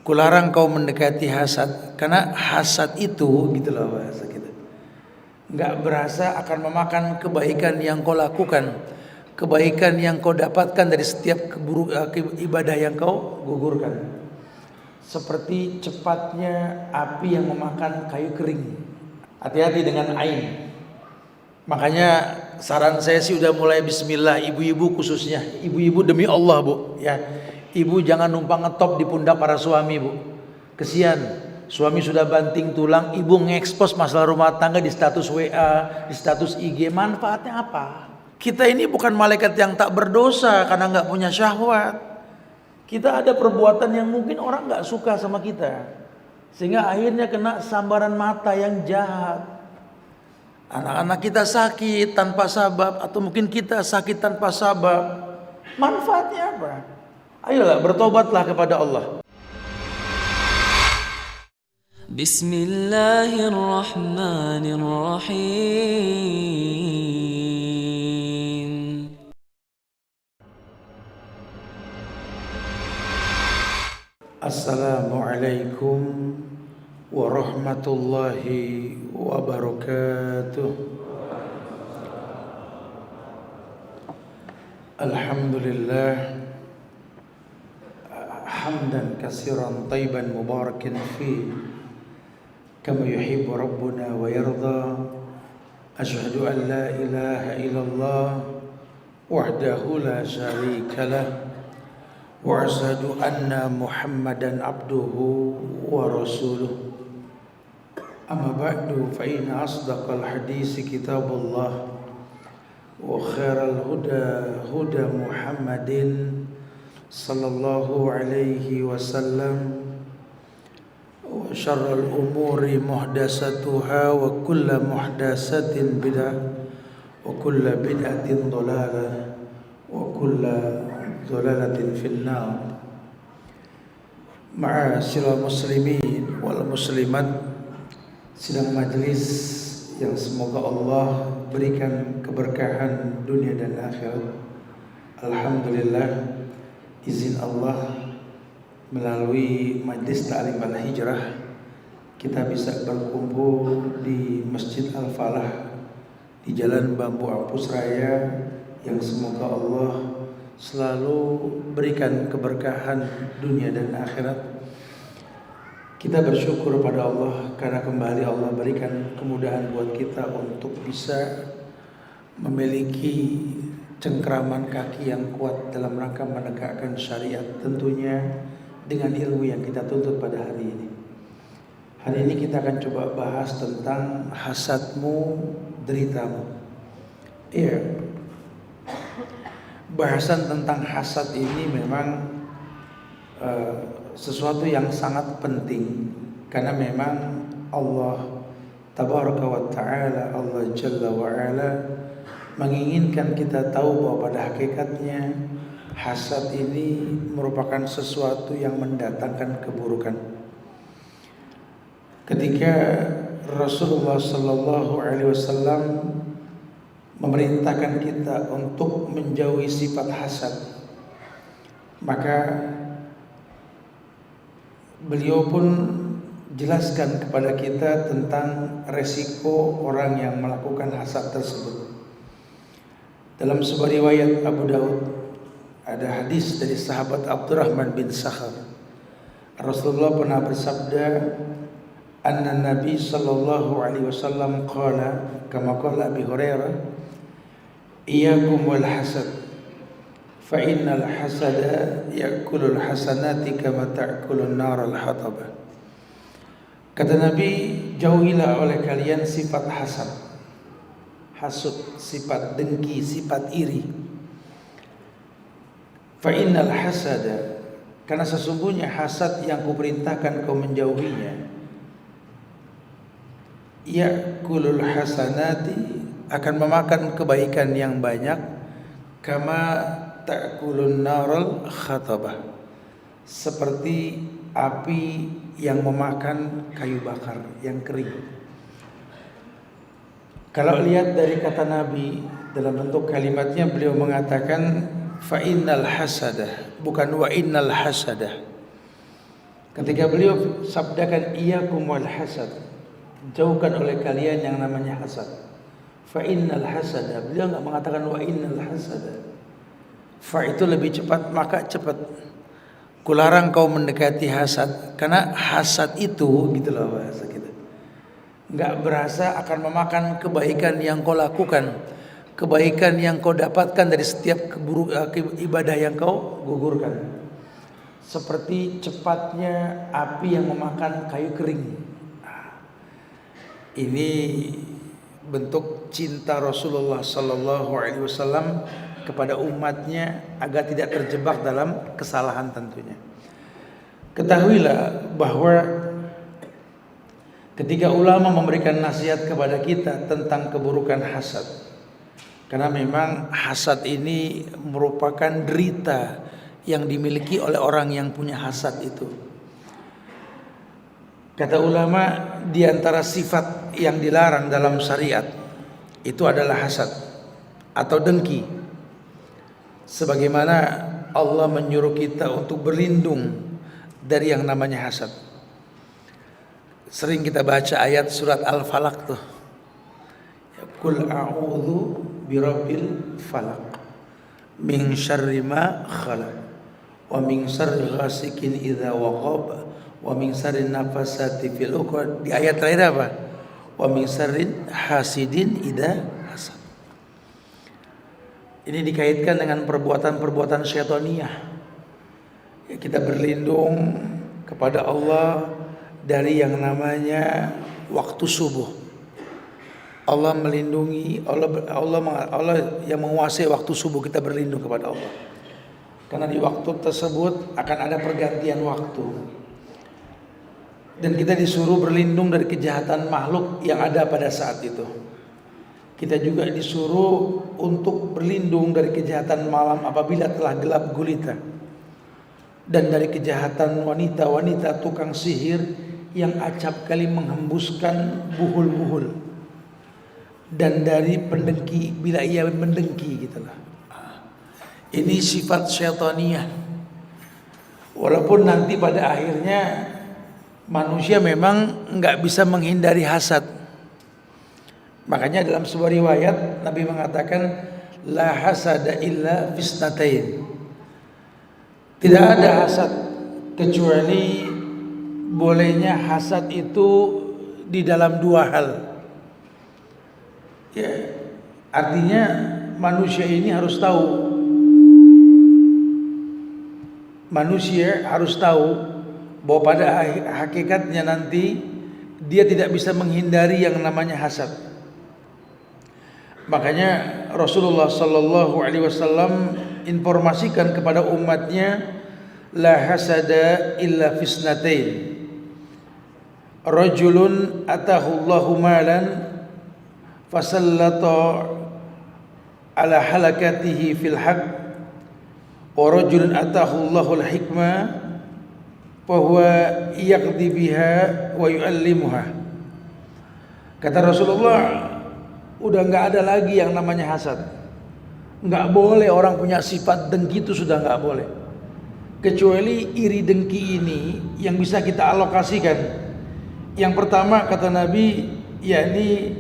kularang kau mendekati hasad, karena hasad itu gitulah bahasa kita, nggak berasa akan memakan kebaikan yang kau lakukan, kebaikan yang kau dapatkan dari setiap ibadah yang kau gugurkan. Seperti cepatnya api yang memakan kayu kering. Hati-hati dengan ain. Makanya saran saya sih udah mulai bismillah, ibu-ibu khususnya, ibu-ibu demi Allah Bu, ya. Ibu jangan numpang ngetop di pundak para suami Bu. Kesian, suami sudah banting tulang, ibu ngekspos masalah rumah tangga di status WA, di status IG, manfaatnya apa? Kita ini bukan malaikat yang tak berdosa karena nggak punya syahwat. Kita ada perbuatan yang mungkin orang nggak suka sama kita, sehingga akhirnya kena sambaran mata yang jahat. Anak-anak kita sakit tanpa sabab, atau mungkin kita sakit tanpa sabab. Manfaatnya apa? Ayolah bertobatlah kepada Allah. Bismillahirrahmanirrahim. Assalamualaikum warahmatullahi wabarakatuh. Alhamdulillah hamdan katsiran thayyiban mubarakan fi kama yuhibbu rabbuna wa yarda. Asyhadu an la ilaha illallah wahdahu la syarika lah wa asyhadu anna Muhammadan abduhu wa rasuluh. Amma ba'du, fa inna asdaqal hadisi kitabullah wa khairal huda huda Muhammadin sallallahu alaihi wasallam wa syarrul umuri muhdatsatuha wa kullu muhdatsatin bid'ah wa kullu bid'atin dhalalah wa kullu dhalalatin finnar. Ma'asyiral muslimin wal muslimat, sidang majelis yang semoga Allah berikan keberkahan dunia dan akhirat. Alhamdulillah, izin Allah melalui Majelis Ta'lim Al-Hijrah kita bisa berkumpul di Masjid Al-Falah di Jalan Bambu Apus Raya, yang semoga Allah selalu berikan keberkahan dunia dan akhirat. Kita bersyukur pada Allah karena kembali Allah berikan kemudahan buat kita untuk bisa memiliki cengkraman kaki yang kuat dalam rangka menegakkan syariat, tentunya dengan ilmu yang kita tuntut pada hari ini. Hari ini kita akan coba bahas tentang hasadmu, deritamu. Iya, bahasan tentang hasad ini memang sesuatu yang sangat penting, karena memang Allah Tabaraka wa Ta'ala, Allah Jalla wa Ala menginginkan kita tahu bahwa pada hakikatnya hasad ini merupakan sesuatu yang mendatangkan keburukan. Ketika Rasulullah sallallahu alaihi wasallam memerintahkan kita untuk menjauhi sifat hasad, maka beliau pun jelaskan kepada kita tentang resiko orang yang melakukan hasad tersebut. Dalam sebuah riwayat Abu Daud ada hadis dari sahabat Abdurrahman bin Sakhar. Rasulullah pernah bersabda, anna Nabi sallallahu alaihi wasallam qala, kama qala Abi Hurairah, iyyakum wal hasad fa innal hasada ya'kulul hasanati kama ta'kulun naral hatabah. Kata Nabi, jauhilah oleh kalian sifat hasad, hasud, sifat dengki, sifat iri. Fa innal hasada, karena sesungguhnya hasad yang kuperintahkan kau menjauhinya, ya'kulul hasanati, akan memakan kebaikan yang banyak, kama ta'kulun naral khatabah, seperti api yang memakan kayu bakar yang kering. Kalau lihat dari kata Nabi dalam bentuk kalimatnya, beliau mengatakan fa innal hasadah, bukan wa innal hasadah. Ketika beliau sabdakan iyyakum wal hasad, jauhkan oleh kalian yang namanya hasad. Fa innal hasada, beliau enggak mengatakan wa innal hasada. Fa itu lebih cepat, maka cepat. Kularang kau mendekati hasad, karena hasad itu gitulah bahasa kita. Enggak berasa akan memakan kebaikan yang kau lakukan, kebaikan yang kau dapatkan dari setiap ibadah yang kau gugurkan. Seperti cepatnya api yang memakan kayu kering. Ini bentuk cinta Rasulullah Sallallahu Alaihi Wasallam kepada umatnya agar tidak terjebak dalam kesalahan tentunya. Ketahuilah bahwa ketika ulama memberikan nasihat kepada kita tentang keburukan hasad, karena memang hasad ini merupakan derita yang dimiliki oleh orang yang punya hasad itu. Kata ulama, di antara sifat yang dilarang dalam syariat itu adalah hasad atau dengki. Sebagaimana Allah menyuruh kita untuk berlindung dari yang namanya hasad. Sering kita baca ayat surat Al-Falaq tuh. Qul a'udzu birabbil falaq min syarri ma khalaq wa min syarri ghasikin idza waqab wa min syarri nafasati fil 'uqad. Di ayat terakhir apa? Wa min syarri hasidin idza hasad. Ini dikaitkan dengan perbuatan-perbuatan syaitaniyah. Kita berlindung kepada Allah dari yang namanya waktu subuh. Allah melindungi, Allah yang menguasai waktu subuh, kita berlindung kepada Allah. Karena di waktu tersebut akan ada pergantian waktu. Dan kita disuruh berlindung dari kejahatan makhluk yang ada pada saat itu. Kita juga disuruh untuk berlindung dari kejahatan malam apabila telah gelap gulita. Dan dari kejahatan wanita-wanita tukang sihir yang acap kali menghembuskan buhul-buhul. Dan dari pendengki bila ia mendengki gitulah. Ini sifat syaitaniyah. Walaupun nanti pada akhirnya manusia memang enggak bisa menghindari hasad. Makanya dalam sebuah riwayat Nabi mengatakan la hasada illa fisnatain. Tidak ada hasad kecuali bolehnya hasad itu di dalam dua hal. Ya, artinya manusia ini harus tahu. Manusia harus tahu bahwa pada hakikatnya nanti dia tidak bisa menghindari yang namanya hasad. Makanya Rasulullah Sallallahu Alaihi Wasallam informasikan kepada umatnya, la hasada illa fisnatain. Rajulun atahu Allahu malan fasallata ala halakatihi fil haqq wa rajulun atahu Allahu al-hikmah fahuwa yaqdi biha wa yu'allimuha. Kata Rasulullah, udah enggak ada lagi yang namanya hasad. Enggak boleh orang punya sifat dengki, itu sudah enggak boleh. Kecuali iri dengki ini yang bisa kita alokasikan. Yang pertama kata Nabi, yakni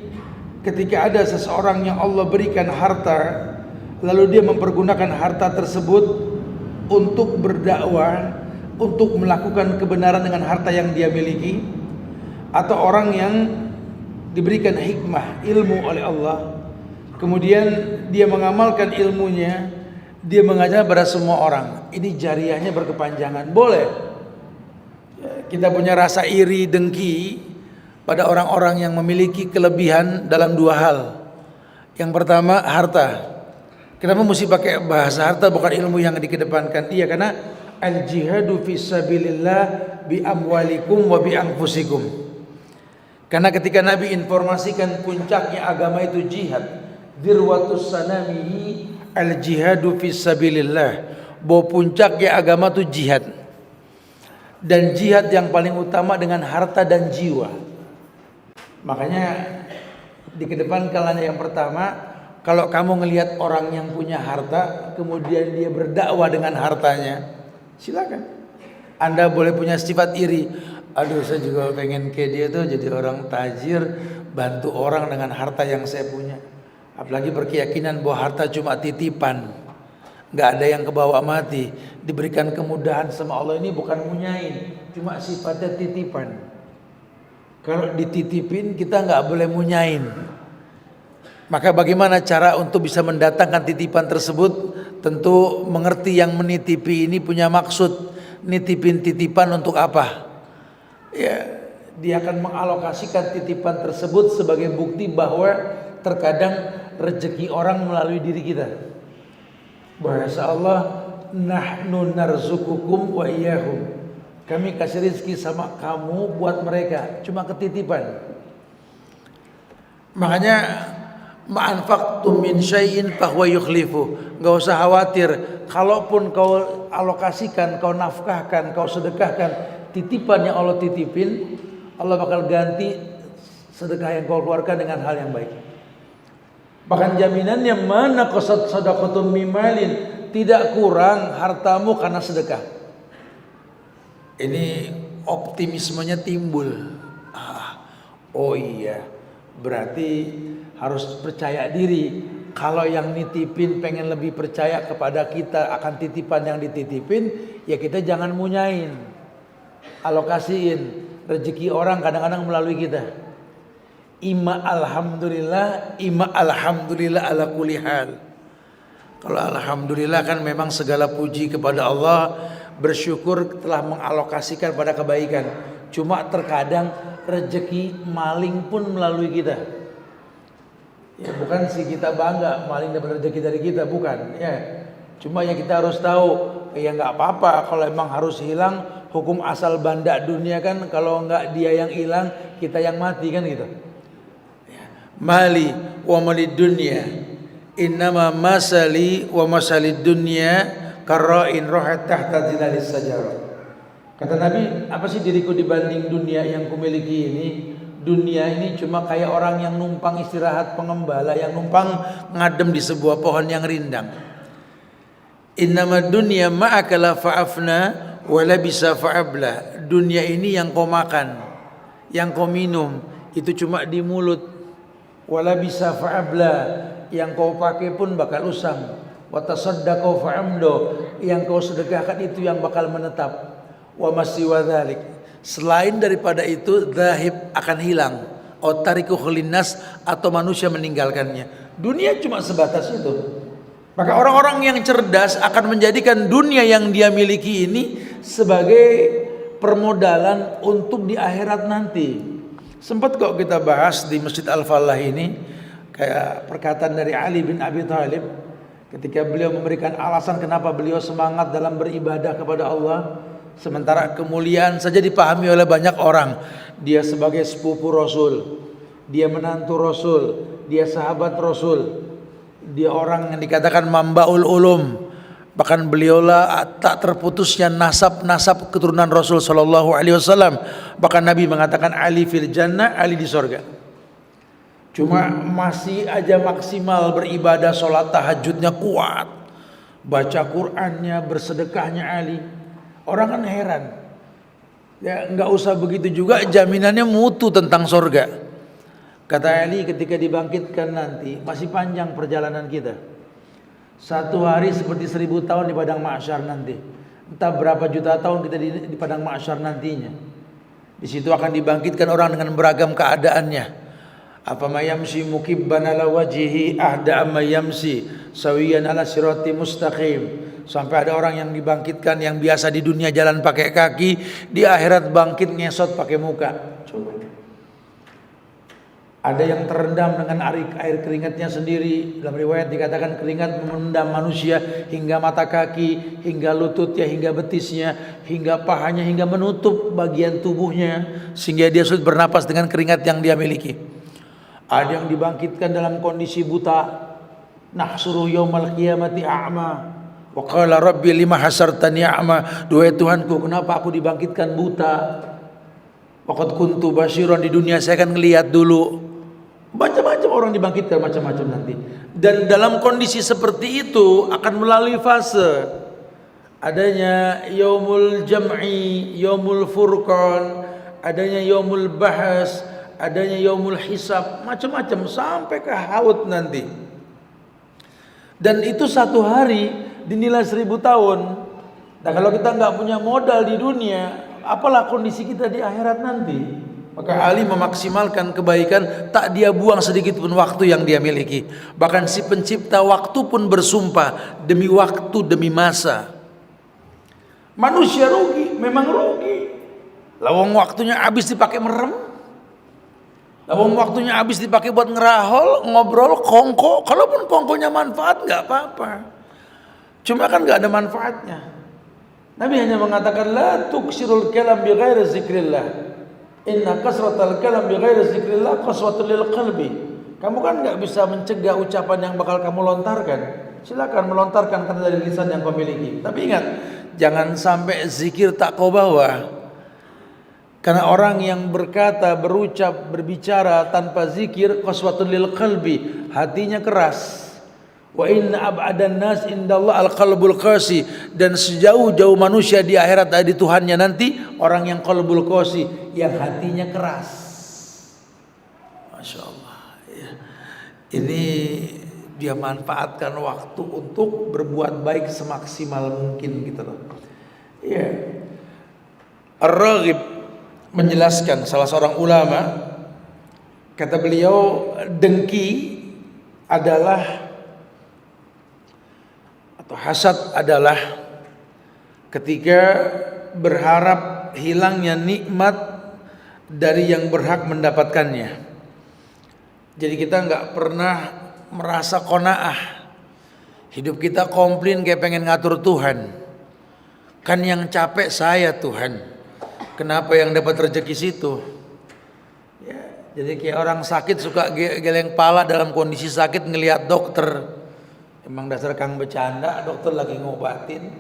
ketika ada seseorang yang Allah berikan harta, lalu dia mempergunakan harta tersebut untuk berdakwah, untuk melakukan kebenaran dengan harta yang dia miliki, atau orang yang diberikan hikmah, ilmu oleh Allah, kemudian dia mengamalkan ilmunya, dia mengajar pada semua orang. Ini jariahnya berkepanjangan. Boleh kita punya rasa iri dengki pada orang-orang yang memiliki kelebihan dalam dua hal. Yang pertama harta. Kenapa mesti pakai bahasa harta bukan ilmu yang dikedepankan? Iya, karena al-jihadu fisabilillah bi amwalikum wa bi anfusikum. Karena ketika Nabi informasikan puncaknya agama itu jihad, dirwatus sanamihi al-jihadu fisabilillah, bahwa puncaknya agama itu jihad. Dan jihad yang paling utama dengan harta dan jiwa. Makanya dikedepankan yang pertama, kalau kamu ngelihat orang yang punya harta kemudian dia berdakwah dengan hartanya, silakan. Anda boleh punya sifat iri. Aduh, saya juga pengen kayak dia tuh, jadi orang tajir, bantu orang dengan harta yang saya punya. Apalagi berkeyakinan bahwa harta cuma titipan, nggak ada yang kebawa mati. Diberikan kemudahan sama Allah ini bukan munyain, cuma sifatnya titipan. Kalau dititipin kita nggak boleh munyain. Maka bagaimana cara untuk bisa mendatangkan titipan tersebut? Tentu mengerti yang menitipi ini punya maksud. Nitipin titipan untuk apa? Ya, dia akan mengalokasikan titipan tersebut sebagai bukti bahwa terkadang rezeki orang melalui diri kita. Bahasa Allah, nahnu narzukukum wa iyyahum. Kami kasih rezeki sama kamu buat mereka, cuma ketitipan. Makanya ma'anfaqtum min syai'in fahuwa yukhlifu. Enggak usah khawatir, kalaupun kau alokasikan, kau nafkahkan, kau sedekahkan titipan yang Allah titipin, Allah bakal ganti sedekah yang kau keluarkan dengan hal yang baik. Bahkan jaminannya, mana qasad sadaqatum mimalin, tidak kurang hartamu karena sedekah. Ini optimismenya timbul. Oh iya, berarti harus percaya diri. Kalau yang nitipin pengen lebih percaya kepada kita akan titipan yang dititipin, ya kita jangan munyain. Alokasiin rezeki orang kadang-kadang melalui kita. Ima alhamdulillah ala kulli hal. Kalau alhamdulillah kan memang segala puji kepada Allah, bersyukur telah mengalokasikan pada kebaikan. Cuma terkadang rezeki maling pun melalui kita. Ya bukan sih kita bangga maling dapat rezeki dari kita, bukan ya. Cuma yang kita harus tahu, ya nggak apa-apa kalau emang harus hilang. Hukum asal banda dunia kan, kalau nggak dia yang hilang, kita yang mati kan gitu. Mali wa malid dunya innama masali wa masalid dunya karra'in rahat tahta zilalis sajarah. Kata Nabi, apa sih diriku dibanding dunia yang kumiliki ini? Dunia ini cuma kayak orang yang numpang istirahat, pengembala yang numpang ngadem di sebuah pohon yang rindang. Innama dunya ma'akala fa'afna wala bisa fa'abla. Dunia ini yang kau makan, yang kau minum, itu cuma di mulut. Wala bisa fa'abla, yang kau pakai pun bakal usang. Wa tasaddaqu fa'amdo, yang kau sedekahkan itu yang bakal menetap. Wa masiwa dzalik, selain daripada itu zahib, akan hilang. Otariku khulinnas, atau manusia meninggalkannya. Dunia cuma sebatas itu. Maka orang-orang yang cerdas akan menjadikan dunia yang dia miliki ini sebagai permodalan untuk di akhirat nanti. Sempat kok kita bahas di Masjid Al-Falah ini, kayak perkataan dari Ali bin Abi Thalib ketika beliau memberikan alasan kenapa beliau semangat dalam beribadah kepada Allah. Sementara kemuliaan saja dipahami oleh banyak orang. Dia sebagai sepupu Rasul, dia menantu Rasul, dia sahabat Rasul, dia orang yang dikatakan mambaul ulum. Bahkan beliaulah tak terputusnya nasab keturunan Rasul sallallahu alaihi wasallam. Bahkan Nabi mengatakan Ali fil jannah, Ali di sorga. Cuma masih aja maksimal beribadah, sholat tahajudnya kuat, baca Qur'annya, bersedekahnya Ali. Orang kan heran. Ya nggak usah begitu juga, jaminannya mutu tentang sorga. Kata Ali, ketika dibangkitkan nanti masih panjang perjalanan kita. 1 hari seperti 1000 tahun di padang mahsyar nanti. Entah berapa juta tahun kita di padang mahsyar nantinya. Di situ akan dibangkitkan orang dengan beragam keadaannya. Apa mayamsi mukibban ala wajhihi ahda amma yamsi sawiyan ala sirati mustaqim. Sampai ada orang yang dibangkitkan yang biasa di dunia jalan pakai kaki, di akhirat bangkit ngesot pakai muka. Coba. Ada yang terendam dengan air keringatnya sendiri. Dalam riwayat dikatakan keringat memendam manusia hingga mata kaki, hingga lututnya, hingga betisnya, hingga pahanya, hingga menutup bagian tubuhnya, sehingga dia sulit bernapas dengan keringat yang dia miliki. Ada yang dibangkitkan dalam kondisi buta. Nahsuruhu yaumal qiyamati a'ma. Wa qala rabbi lima hasartani a'ma. Duhai Tuhanku, kenapa aku dibangkitkan buta? Waqad kuntu basyiran, di dunia saya kan ngelihat dulu. Macam-macam orang dibangkitkan macam-macam nanti. Dan dalam kondisi seperti itu akan melalui fase. adanya yaumul jam'i, yaumul furqan, adanya yaumul bahas, adanya yaumul hisab, macam-macam sampai ke haud nanti. Dan itu satu hari dinilai 1000 tahun. Nah kalau kita nggak punya modal di dunia, apalah kondisi kita di akhirat nanti. Maka Ali memaksimalkan kebaikan, tak dia buang sedikit pun waktu yang dia miliki. Bahkan si pencipta waktu pun bersumpah demi waktu, demi masa. Manusia rugi, memang rugi. Lawang waktunya habis dipakai merem, lawang waktunya habis dipakai buat ngerahol, ngobrol, kongko. Kalaupun kongkonya manfaat nggak apa-apa. Cuma kan nggak ada manfaatnya. Nabi hanya mengatakan la tuksirul kalam bi ghairi zikrillah. Inna kasratal kalam bi ghairi zikrillah qaswatul lil qalbi. Kamu kan nggak bisa mencegah ucapan yang bakal kamu lontarkan. Silakan melontarkan karena dari lisan yang kau miliki. Tapi ingat, jangan sampai zikir tak kau bawa. Karena orang yang berkata, berucap, berbicara tanpa zikir qaswatul lil qalbi, hatinya keras. Wa inna ab'adan nas indallah al-qalbul qasi, dan sejauh-jauh manusia di akhirat di Tuhannya nanti orang yang qalbul qasi, yang hatinya keras. Masya Allah ya. Ini dia manfaatkan waktu untuk berbuat baik semaksimal mungkin gitu loh. Ya. Ar-Raghib menjelaskan, salah seorang ulama, kata beliau, dengki adalah atau hasad adalah ketika berharap hilangnya nikmat dari yang berhak mendapatkannya. Jadi kita nggak pernah merasa qanaah. Hidup kita komplain kayak pengen ngatur Tuhan. Kan yang capek saya Tuhan. Kenapa yang dapat rezeki situ? Ya, jadi kayak orang sakit suka geleng pala dalam kondisi sakit ngelihat dokter. Emang dasar kang bercanda, dokter lagi ngobatin.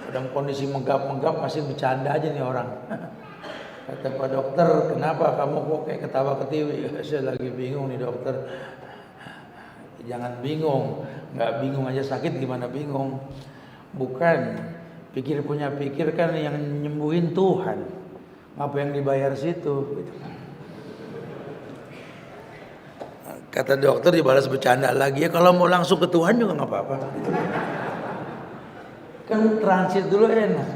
Dalam kondisi menggap-menggap masih bercanda aja nih orang. Kata Pak Dokter, kenapa kamu kok kayak ketawa ketiwi? Saya lagi bingung nih dokter. Jangan bingung, nggak bingung aja sakit gimana bingung? Bukan, pikir punya pikir kan yang nyembuhin Tuhan. Ngapa yang dibayar situ? Gitu. Kata dokter dibalas bercanda lagi, ya kalau mau langsung ke Tuhan juga nggak apa-apa. Kan transit dulu enak.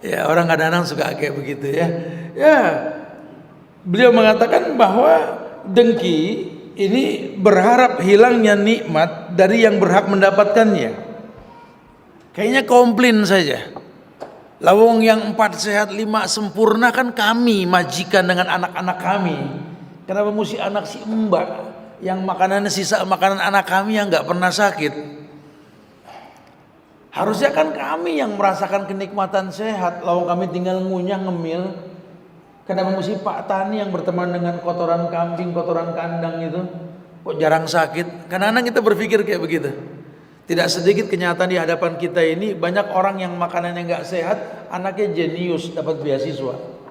Ya orang kadang-kadang suka kayak begitu ya. Ya beliau mengatakan bahwa dengki ini berharap hilangnya nikmat dari yang berhak mendapatkannya. Kayaknya komplain saja. Lawang yang 4 sehat 5 sempurna kan kami majikan dengan anak-anak kami. Kenapa mesti anak si mbak yang makanannya sisa makanan anak kami yang nggak pernah sakit? Harusnya kan kami yang merasakan kenikmatan sehat. Lalu kami tinggal ngunyah ngemil. Kenapa mesti Pak Tani yang berteman dengan kotoran kambing, kotoran kandang itu kok jarang sakit? Kadang-kadang kita berpikir kayak begitu. Tidak sedikit kenyataan di hadapan kita ini banyak orang yang makanannya nggak sehat, anaknya jenius dapat beasiswa.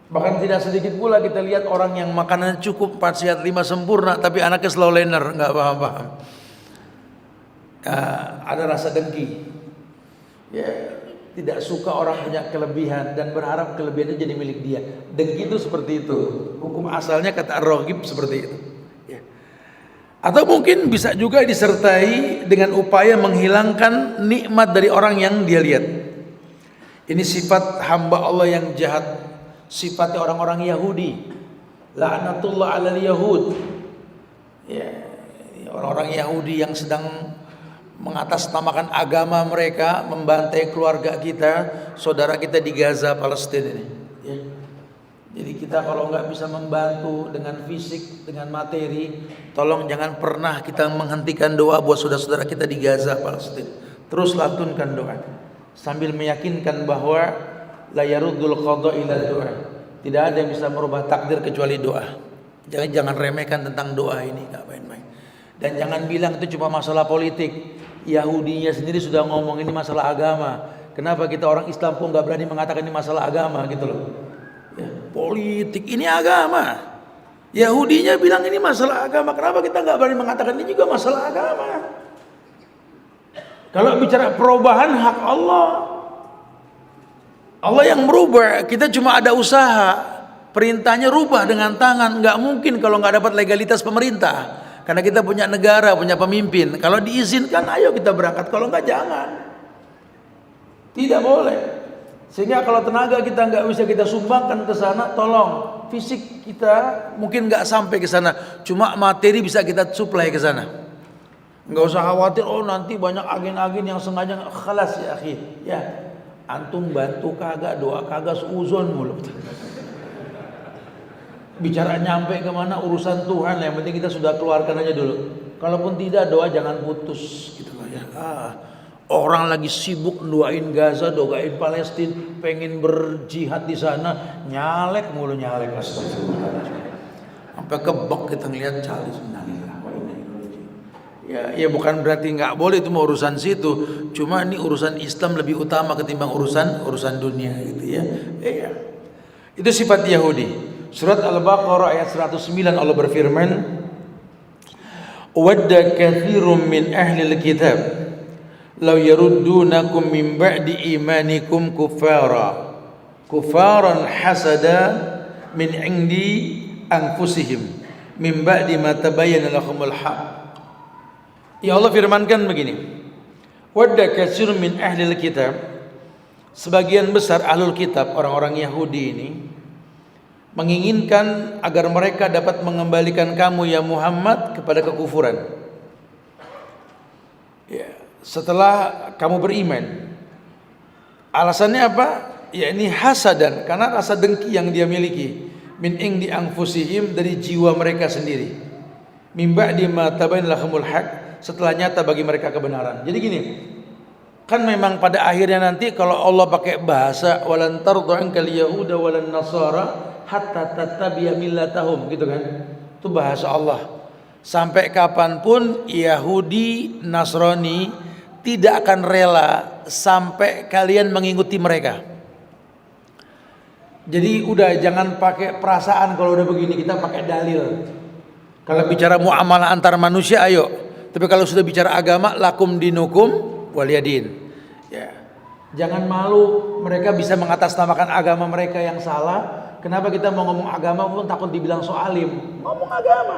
Bahkan tidak sedikit pula kita lihat orang yang makanannya cukup 4 sehat 5 sempurna tapi anaknya slow learner, nggak paham-paham. Ada rasa dengki. Ya, tidak suka orang punya kelebihan dan berharap kelebihannya jadi milik dia. Dengki itu seperti itu. Hukum asalnya kata Ar-Raghib seperti itu. Ya. Atau mungkin bisa juga disertai dengan upaya menghilangkan nikmat dari orang yang dia lihat. Ini sifat hamba Allah yang jahat. Sifatnya orang-orang Yahudi, laknatullah alal Yahud. Ya, orang-orang Yahudi yang sedang mengatasnamakan agama mereka, membantai keluarga kita, saudara kita di Gaza, Palestina ini. Ya. Jadi kita kalau nggak bisa membantu dengan fisik, dengan materi, tolong jangan pernah kita menghentikan doa buat saudara-saudara kita di Gaza, Palestina. Terus lantunkan doa sambil meyakinkan bahwa la yaruddul qada ila doa. Tidak ada yang bisa merubah takdir kecuali doa. Jangan remehkan tentang doa ini, enggak main-main. Dan jangan bilang itu cuma masalah politik. Yahudinya sendiri sudah ngomong ini masalah agama. Kenapa kita orang Islam pun enggak berani mengatakan ini masalah agama gitu loh. Ya, politik ini agama. Yahudinya bilang ini masalah agama. Kenapa kita enggak berani mengatakan ini juga masalah agama? Kalau bicara perubahan hak Allah. Allah yang merubah, kita cuma ada usaha. Perintahnya rubah dengan tangan, nggak mungkin kalau nggak dapat legalitas pemerintah. Karena kita punya negara, punya pemimpin. Kalau diizinkan, ayo kita berangkat. Kalau nggak, jangan. Tidak boleh. Sehingga kalau tenaga kita nggak bisa kita sumbangkan ke sana, tolong. Fisik kita mungkin nggak sampai ke sana, cuma materi bisa kita suplai ke sana. Nggak usah khawatir, oh nanti banyak agen-agen yang sengaja. Khalas ya akhi, ya antum bantu kagak, doa kagak, seuzon mulu. Bicara nyampe kemana urusan Tuhan, yang penting kita sudah keluarkan aja dulu. Kalaupun tidak, doa jangan putus gitu loh ya. Orang lagi sibuk doain Gaza, doain Palestina, pengen berjihad di sana, nyalek mulu, nyalek. Sampai kebok kita ngeliat cali. Ya bukan berarti nggak boleh, itu mau urusan situ. Cuma ini urusan Islam lebih utama ketimbang urusan dunia gitu ya. Iya. Itu sifat Yahudi. Surat Al-Baqarah ayat 109 Allah berfirman, "Wadda katsirum min ahlil kitab law yaruddunakum min ba'di imanikum kufaran hasada min indi anfusihim min ba'di ma tabayyana lahumul haq." Ya Allah firmankan begini, "Wadda katsirum min ahlil kitab", sebagian besar ahlul kitab, orang-orang Yahudi ini menginginkan agar mereka dapat mengembalikan kamu ya Muhammad kepada kekufuran. Ya, setelah kamu beriman. Alasannya apa? Ya ini hasadan, karena rasa dengki yang dia miliki. Min indi anfusihim, dari jiwa mereka sendiri. Min ba'di ma tabayyana lahumul haq, setelah nyata bagi mereka kebenaran. Jadi gini, kan memang pada akhirnya nanti kalau Allah pakai bahasa walan tardu ankal yahuda walan nasara hatta tattabi'a millatahum gitu kan, itu bahasa Allah. Sampai kapanpun Yahudi Nasrani tidak akan rela sampai kalian mengikuti mereka. Jadi udah jangan pakai perasaan kalau udah begini, kita pakai dalil. Kalau bicara muamalah antar manusia ayo, tapi kalau sudah bicara agama, lakum dinukum waliyadin. Ya. Jangan malu, mereka bisa mengatasnamakan agama mereka yang salah. Kenapa kita mau ngomong agama pun takut dibilang soalim? Ngomong agama.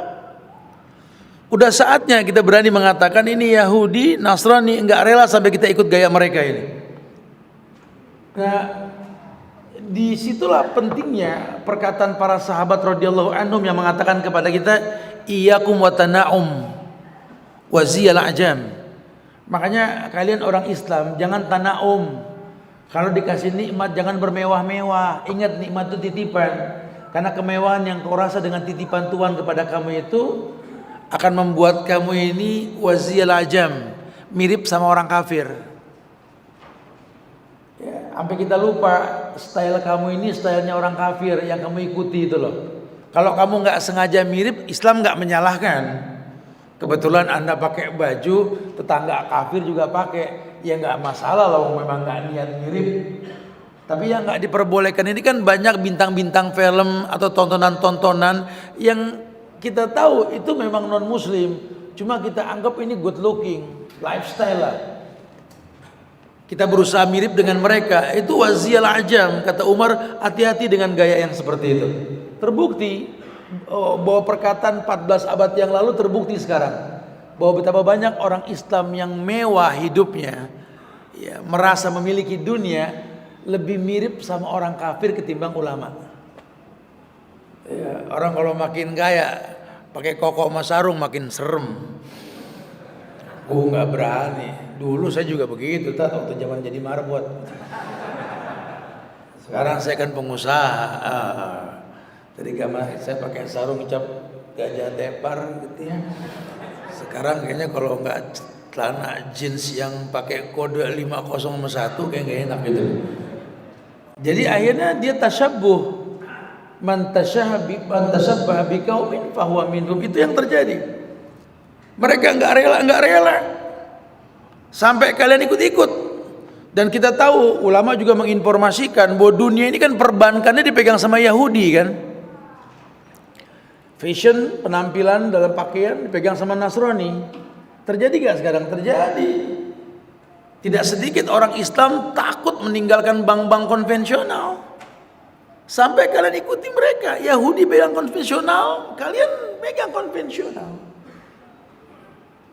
Udah saatnya kita berani mengatakan ini Yahudi, Nasrani, enggak rela sampai kita ikut gaya mereka ini. Nah, disitulah pentingnya perkataan para sahabat radhiyallahu anhum yang mengatakan kepada kita, iyyakum wa tana'um wa ziyal ajam. Makanya kalian orang Islam jangan tana'um. Kalau dikasih nikmat jangan bermewah-mewah. Ingat nikmat itu titipan. Karena kemewahan yang kau rasa dengan titipan Tuhan kepada kamu itu akan membuat kamu ini waziyal ajam, mirip sama orang kafir. Ya, sampai kita lupa style kamu ini stylenya orang kafir yang kamu ikuti itu loh. Kalau kamu nggak sengaja mirip, Islam nggak menyalahkan. Kebetulan Anda pakai baju, tetangga kafir juga pakai, ya nggak masalah loh, memang nggak niat mirip. Tapi yang nggak diperbolehkan ini kan banyak bintang-bintang film atau tontonan-tontonan yang kita tahu itu memang non muslim, cuma kita anggap ini good looking, lifestyle lah. Kita berusaha mirip dengan mereka, itu waziyal ajam. Kata Umar, hati-hati dengan gaya yang seperti itu. Terbukti bahwa perkataan 14 abad yang lalu terbukti sekarang bahwa betapa banyak orang Islam yang mewah hidupnya, ya, merasa memiliki dunia, lebih mirip sama orang kafir ketimbang ulama. Ya, orang kalau makin gaya pakai koko sama sarung makin serem. Nggak berani. Dulu saya juga begitu, waktu zaman jadi marbot. Sekarang saya kan pengusaha. Tadi saya pakai sarung cap gajah tepar gitu ya. Sekarang kayaknya kalau nggak celana jeans yang pakai kode 501 kayak nggak enak gitu. Jadi akhirnya dia tasyabbuh. Man tashabbaha biqaumin fahuwa minhum. Itu yang terjadi. Mereka nggak rela sampai kalian ikut-ikut. Dan kita tahu ulama juga menginformasikan bahwa dunia ini kan perbankannya dipegang sama Yahudi kan. Fashion, penampilan dalam pakaian dipegang sama Nasrani. Terjadi gak sekarang? Terjadi. Tidak sedikit orang Islam takut meninggalkan bank-bank konvensional. Sampai kalian ikuti mereka. Yahudi pegang konvensional, kalian pegang konvensional.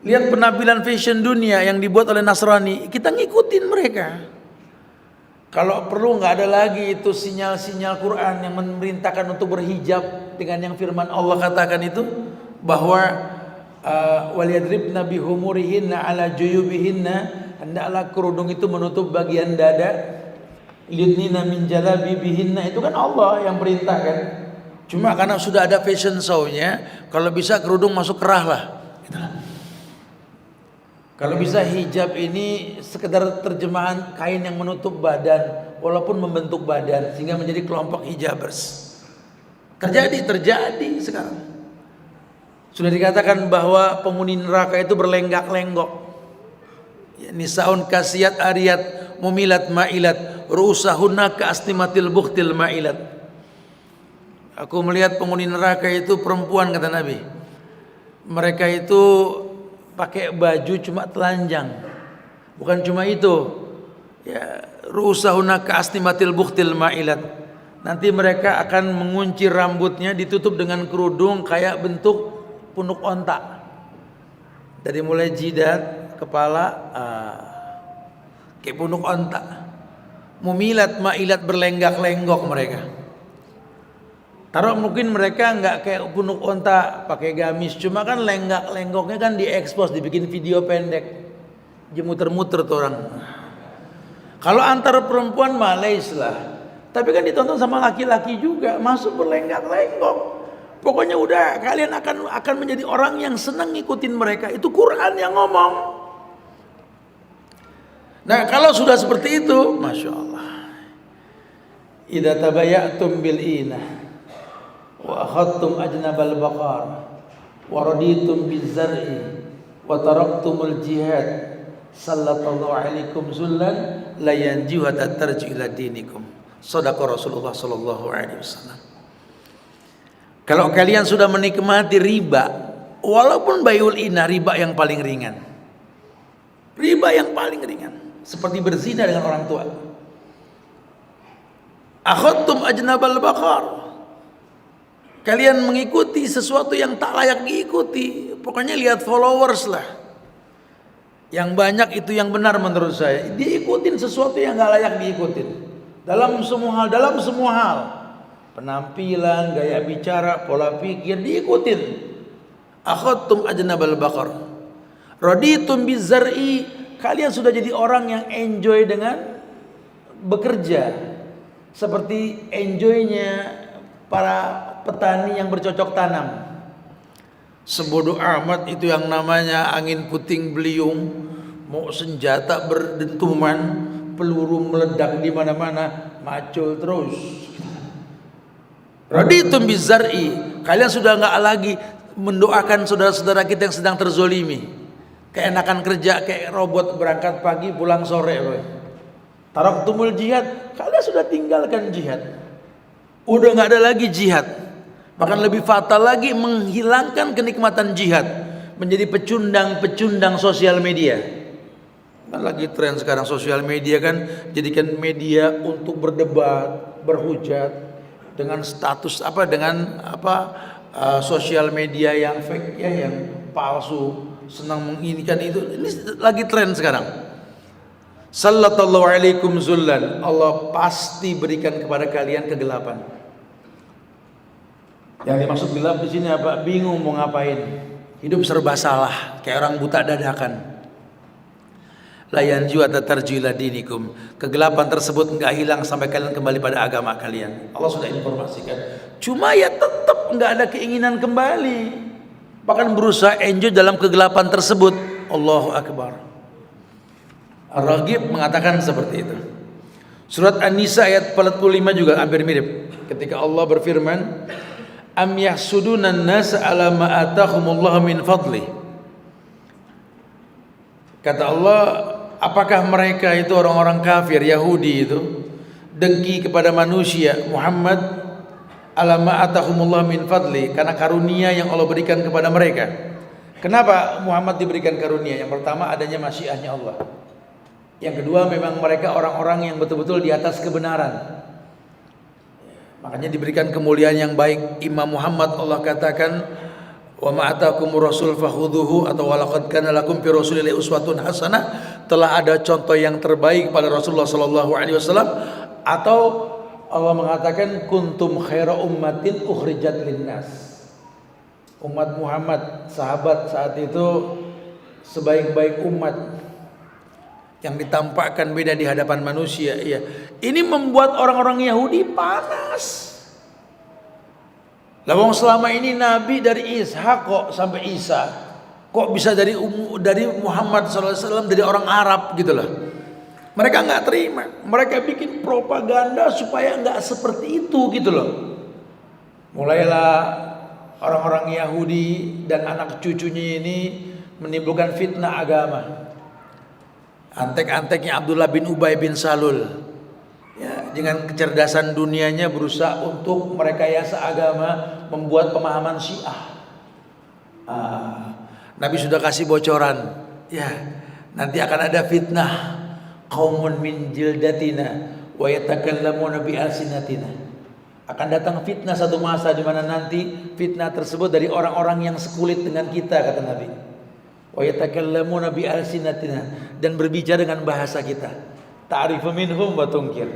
Lihat penampilan fashion dunia yang dibuat oleh Nasrani, kita ngikutin mereka. Kalau perlu nggak ada lagi itu sinyal-sinyal Quran yang memerintahkan untuk berhijab dengan yang firman Allah katakan itu, bahwa waliyadribna bihumurihinna ala juyubihinna, hendaklah kerudung itu menutup bagian dada, liyudnina min jalabibihinna, itu kan Allah yang perintahkan. Cuma karena sudah ada fashion show-nya, kalau bisa kerudung masuk kerah lah. Itulah. Kalau bisa hijab ini sekedar terjemahan kain yang menutup badan walaupun membentuk badan sehingga menjadi kelompok hijabers. Terjadi sekarang. Sudah dikatakan bahwa penghuni neraka itu berlenggak-lenggok. Ya, nisaun kasiyat ariyat mumilat ma'ilat ru'usahunna ka'astimatil bukhtil ma'ilat. Aku melihat penghuni neraka itu perempuan, kata Nabi. Mereka itu pakai baju cuma telanjang. Bukan cuma itu. Ya, ru'usahunna ka'astimatil bukhtil ma'ilat. Nanti mereka akan mengunci rambutnya, ditutup dengan kerudung kayak bentuk punuk onta. Dari mulai jidat, kepala, kayak punuk onta. Mumilat ma'ilat, berlenggak-lenggok mereka. Taruh mungkin mereka nggak kayak punuk onta pakai gamis, cuma kan lenggak-lenggoknya kan diekspos, dibikin video pendek, muter-muter tuh orang. Kalau antar perempuan Malaysia lah, tapi kan ditonton sama laki-laki juga, masuk berlenggak-lenggok. Pokoknya udah, kalian akan menjadi orang yang senang ngikutin mereka. Itu Quran yang ngomong. Nah kalau sudah seperti itu, masya Allah. Idza tabayatum bil inah wa akhadtum ajnabal baqar wa raditum bizar'i wa taraktumul jihad sallallahu alaikum zullan la yanjiu hatta tarji'u ila dinikum. Shadaqa Rasulullah sallallahu alaihi wasallam. Kalau kalian sudah menikmati riba, walaupun baiul inah, riba yang paling ringan. Riba yang paling ringan, seperti berzina dengan orang tua. Akhadtum ajnabal baqar. Kalian mengikuti sesuatu yang tak layak diikuti. Pokoknya lihat followers lah. Yang banyak itu yang benar menurut saya. Diikutin sesuatu yang gak layak diikutin. Dalam semua hal. Penampilan, gaya bicara, pola pikir, diikutin. Akhadtum ajnabal baqar. Raditum bizar'i. Kalian sudah jadi orang yang enjoy dengan bekerja. Seperti enjoynya para petani yang bercocok tanam. Sebodoh amat itu yang namanya angin puting beliung, mau senjata berdentuman, peluru meledak di mana-mana, macul terus. Raditum bizar'i. Kalian sudah enggak lagi mendoakan saudara-saudara kita yang sedang terzolimi. Keenakan kerja kayak robot, berangkat pagi pulang sore. Taraktumul jihad. Kalian sudah tinggalkan jihad. Udah enggak ada lagi jihad. Bahkan lebih fatal lagi, menghilangkan kenikmatan jihad, menjadi pecundang-pecundang sosial media. Kan lagi tren sekarang sosial media kan, jadikan media untuk berdebat, berhujat dengan status sosial media yang fake ya, yang palsu, senang menginikan itu. Ini lagi tren sekarang. Sallallahu alaikum zullan. Allah pasti berikan kepada kalian kegelapan. Yang dimaksud gelap di sini apa? Bingung mau ngapain. Hidup serba salah, kayak orang buta dadakan. La yanju hatta tarji'u ila dinikum. Kegelapan tersebut enggak hilang sampai kalian kembali pada agama kalian. Allah sudah informasikan. Cuma ya tetap enggak ada keinginan kembali. Bahkan berusaha enjoy dalam kegelapan tersebut. Allahu akbar. Ar-Raghib mengatakan seperti itu. Surat An-Nisa ayat 45 juga hampir mirip. Ketika Allah berfirman, am yahsudunan nas ala ma atahumullah min fadli. Kata Allah, apakah mereka itu orang-orang kafir Yahudi itu dengki kepada manusia Muhammad ala ma atahumullah min fadli, karena karunia yang Allah berikan kepada mereka. Kenapa Muhammad diberikan karunia? Yang pertama adanya masyiahnya Allah. Yang kedua, memang mereka orang-orang yang betul-betul di atas kebenaran. Makanya diberikan kemuliaan yang baik. Imam Muhammad Allah katakan, wa ma atakumur rasul fakhudhuhu, atau walaqad kana lakum fi rasulillahi uswatun hasanah, telah ada contoh yang terbaik pada Rasulullah sallallahu alaihi wasallam. Atau Allah mengatakan kuntum khaira ummatin ukhrijat linnas. Umat Muhammad, sahabat saat itu sebaik-baik umat yang ditampakkan beda di hadapan manusia. Iya. Ini membuat orang-orang Yahudi panas. Lawang selama ini Nabi dari Ishak kok sampai Isa, kok bisa dari Muhammad SAW dari orang Arab gitu loh. Mereka nggak terima. Mereka bikin propaganda supaya nggak seperti itu gitu loh. Mulailah orang-orang Yahudi dan anak cucunya ini menimbulkan fitnah agama. Antek-anteknya Abdullah bin Ubay bin Salul, ya, dengan kecerdasan dunianya berusaha untuk merekayasa agama, membuat pemahaman Syiah. Nabi sudah kasih bocoran, ya, nanti akan ada fitnah, qaumun min jildatina wa yatakallamuna bi alsinatina. Akan datang fitnah satu masa di mana nanti fitnah tersebut dari orang-orang yang sekulit dengan kita, kata Nabi. Wa yatakallamuna bi alsinatina, dan berbicara dengan bahasa kita. Ta'rifu minhum wa tunkir.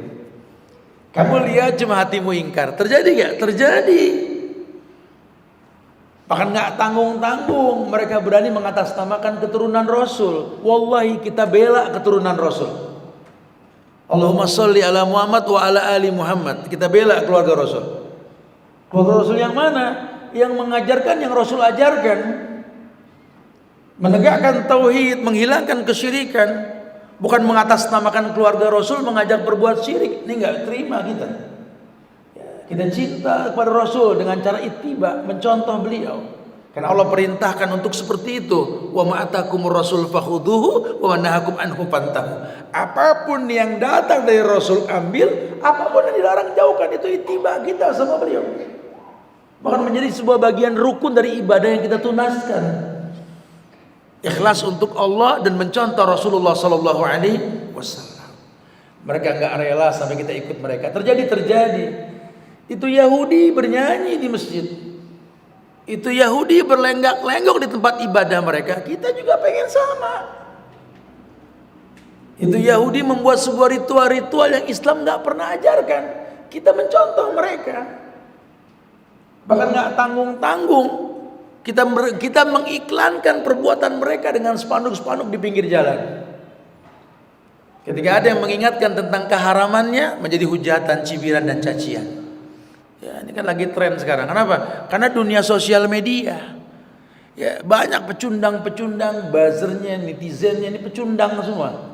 Kamu lihat cuma hatimu ingkar. Terjadi gak? Terjadi. Bahkan gak tanggung-tanggung mereka berani mengatasnamakan keturunan Rasul. Wallahi kita bela keturunan Rasul. Allahumma sholli ala Muhammad wa ala ali Muhammad. Kita bela keluarga Rasul. Keluarga Rasul yang mana? Yang mengajarkan yang Rasul ajarkan. Menegakkan tauhid, menghilangkan kesyirikan. Bukan mengatasnamakan keluarga Rasul mengajak berbuat syirik. Ini enggak terima kita. Kita cinta kepada Rasul dengan cara ittiba, mencontoh beliau. Karena Allah perintahkan untuk seperti itu. Wa ma atakumur rasul fakhudhuhu wa ma nahakum anhu fantahu. Apapun yang datang dari Rasul ambil, apapun yang dilarang jauhkan. Itu ittiba kita sama beliau. Bahkan menjadi sebuah bagian rukun dari ibadah yang kita tunaskan. Ikhlas untuk Allah dan mencontoh Rasulullah sallallahu alaihi wasallam. Mereka enggak rela sampai kita ikut mereka. Terjadi. Itu Yahudi bernyanyi di masjid. Itu Yahudi berlenggak-lenggok di tempat ibadah mereka. Kita juga pengen sama. Itu Yahudi membuat sebuah ritual-ritual yang Islam enggak pernah ajarkan. Kita mencontoh mereka. Bahkan enggak tanggung-tanggung. Kita mengiklankan perbuatan mereka dengan spanduk-spanduk di pinggir jalan. Ketika ada yang mengingatkan tentang keharamannya, menjadi hujatan, cibiran dan cacian. Ya, ini kan lagi tren sekarang. Kenapa? Karena dunia sosial media. Ya, banyak pecundang-pecundang, buzzernya, netizennya ini pecundang semua.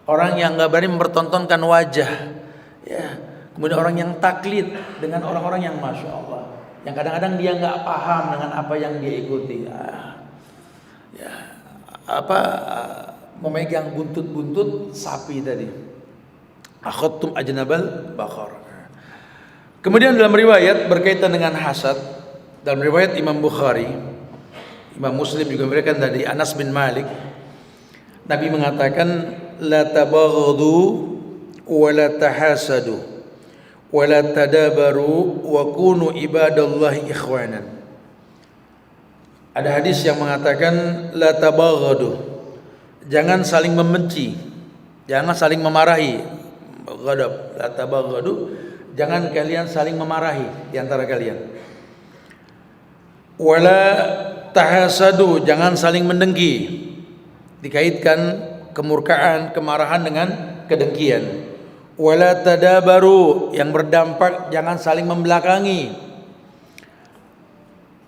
Orang yang nggak berani mempertontonkan wajah. Ya, kemudian orang yang taklid dengan orang-orang yang masya Allah. Yang kadang-kadang dia nggak paham dengan apa yang dia ikuti. Memegang buntut-buntut sapi tadi. Akhadtum ajnabal baqar. Kemudian dalam riwayat berkaitan dengan hasad, dalam riwayat Imam Bukhari, Imam Muslim juga memberikan dari Anas bin Malik, Nabi mengatakan la tabaghadu wa la tahasadu wala tadabaru wa kunu ibadallahi ikhwanan. Ada hadis yang mengatakan la tabaghadu, jangan saling membenci, jangan saling memarahi. Ghadab, la tabaghadu, jangan kalian saling memarahi di antara kalian. Wala tahasadu, jangan saling mendengki. Dikaitkan kemurkaan, kemarahan dengan kedengkian. Wala tadabaru, yang berdampak jangan saling membelakangi.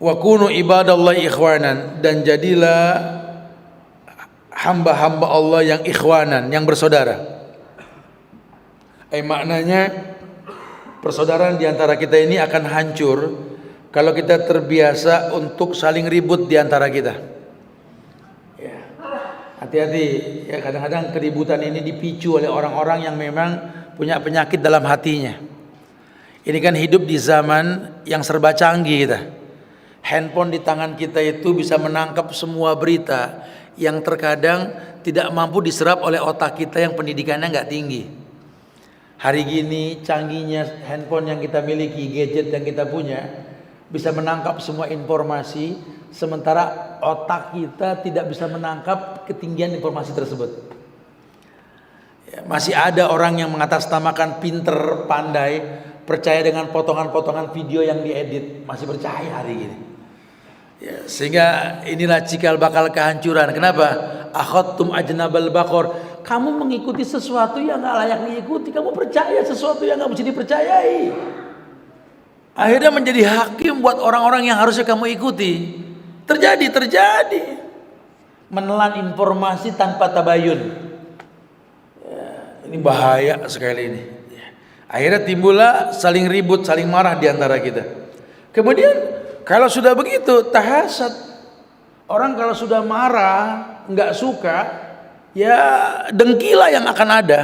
Wa kunu ibadallahi ikhwanan, dan jadilah hamba-hamba Allah yang ikhwanan, yang bersaudara. Maknanya persaudaraan di antara kita ini akan hancur kalau kita terbiasa untuk saling ribut di antara kita. Ya. Hati-hati ya, kadang-kadang keributan ini dipicu oleh orang-orang yang memang punya penyakit dalam hatinya. Ini kan hidup di zaman yang serba canggih kita. Handphone di tangan kita itu bisa menangkap semua berita yang terkadang tidak mampu diserap oleh otak kita yang pendidikannya nggak tinggi. Hari gini canggihnya handphone yang kita miliki, gadget yang kita punya, bisa menangkap semua informasi, sementara otak kita tidak bisa menangkap ketinggian informasi tersebut. Ya, masih ada orang yang mengatasnamakan pinter, pandai, percaya dengan potongan-potongan video yang diedit, masih percaya hari ini. Ya, sehingga inilah cikal bakal kehancuran. Kenapa? Akhadtum ajnabal baqar. Kamu mengikuti sesuatu yang gak layak diikuti. Kamu percaya sesuatu yang gak mesti dipercayai. Akhirnya menjadi hakim buat orang-orang yang harusnya kamu ikuti. Terjadi. Menelan informasi tanpa tabayun. Ya, ini bahaya sekali ini. Ya. Akhirnya timbullah saling ribut, saling marah di antara kita. Kemudian kalau sudah begitu, tahasad. Orang kalau sudah marah, nggak suka, ya dengkilah yang akan ada.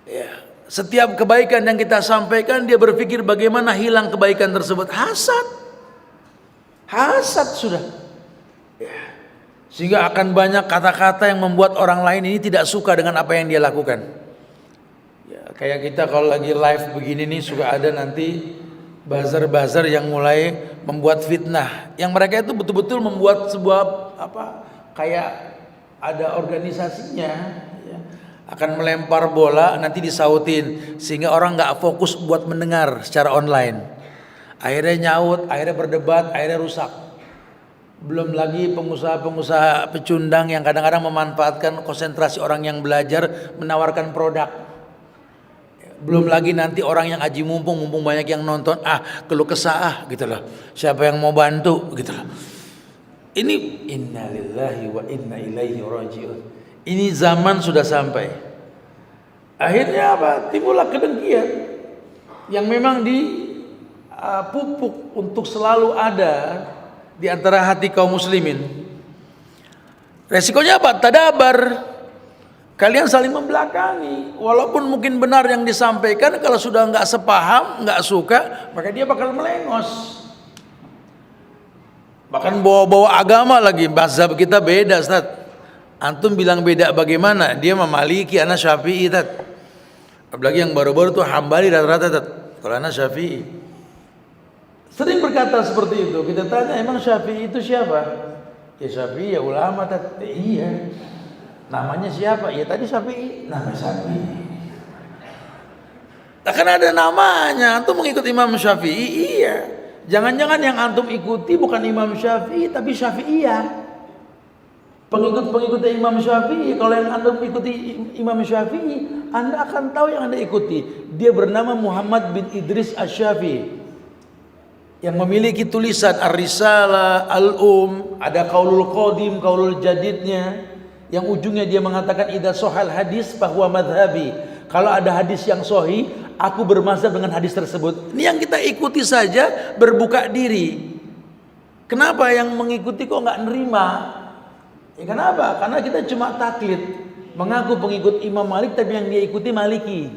Ya, setiap kebaikan yang kita sampaikan, dia berpikir bagaimana hilang kebaikan tersebut. Hasad sudah. Ya. Sehingga akan banyak kata-kata yang membuat orang lain ini tidak suka dengan apa yang dia lakukan. Ya, kayak kita kalau lagi live begini nih, suka ada nanti bazar-bazar yang mulai membuat fitnah, yang mereka itu betul-betul membuat sebuah kayak ada organisasinya, ya, akan melempar bola nanti disautin sehingga orang nggak fokus buat mendengar secara online. Akhirnya nyaut, akhirnya berdebat, akhirnya rusak. Belum lagi pengusaha-pengusaha pecundang yang kadang-kadang memanfaatkan konsentrasi orang yang belajar menawarkan produk. Belum lagi nanti orang yang aji mumpung banyak yang nonton, keluh kesah gitu loh. Siapa yang mau bantu gitu loh. Ini innalillahi wa inna ilaihi rajiun. Ini zaman sudah sampai. Akhirnya apa? Timbullah kedengkian yang memang dipupuk untuk selalu ada di antara hati kaum muslimin. Resikonya apa? Tadabar. Kalian saling membelakangi, walaupun mungkin benar yang disampaikan, kalau sudah nggak sepaham, nggak suka, maka dia bakal melengos. Bahkan bawa-bawa agama lagi, mazhab kita beda, Ustaz. Antum bilang beda bagaimana? Dia Maliki, ana Syafi'i, Ustaz. Apalagi yang baru-baru tuh Hambali rata-rata, Ustaz. Kalau ana Syafi'i. Sering berkata seperti itu. Kita tanya, emang Syafi'i itu siapa? Ya Syafi'i ya ulama, Ustaz. Iya. Namanya siapa? Ya tadi Syafi'i. Nama Syafi'i. Akan ada namanya. Antum mengikuti Imam Syafi'i? Iya. Jangan-jangan yang antum ikuti bukan Imam Syafi'i, tapi Syafi'iyah. Pengikut-pengikut Imam Syafi'i. Kalau yang antum ikuti Imam Syafi'i, Anda akan tahu yang Anda ikuti. Dia bernama Muhammad bin Idris Asy-Syafi'i, yang memiliki tulisan Ar-Risalah, Al-Um, ada Qaulul Qadim, Qaulul Jadidnya, yang ujungnya dia mengatakan idza shahal hadis fahuwa madhhabi. Kalau ada hadis yang sahih, aku bermazhab dengan hadis tersebut. Ini yang kita ikuti saja berbuka diri. Kenapa yang mengikuti kok nggak nerima? Ya kenapa? Karena kita cuma taklid, mengaku pengikut Imam Malik tapi yang dia ikuti Maliki.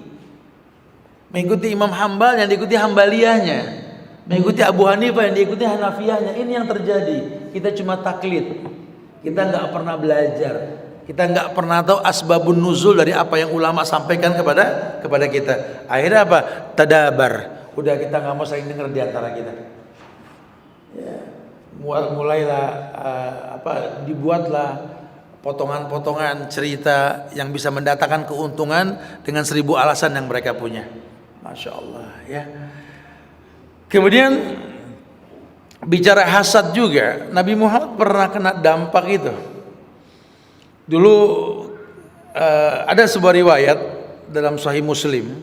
Mengikuti Imam Hambal yang diikuti Hambaliyahnya. Mengikuti Abu Hanifah yang diikuti Hanafiyahnya. Ini yang terjadi. Kita cuma taklid. Kita nggak pernah belajar. Kita nggak pernah tahu asbabun nuzul dari apa yang ulama sampaikan kepada kita. Akhirnya apa? Tadabar. Udah kita nggak mau saling dengar di antara kita. Ya. Mulailah dibuatlah potongan-potongan cerita yang bisa mendatangkan keuntungan dengan 1000 alasan yang mereka punya. Masya Allah ya. Kemudian bicara hasad juga, Nabi Muhammad pernah kena dampak itu. Dulu ada sebuah riwayat dalam Sahih Muslim.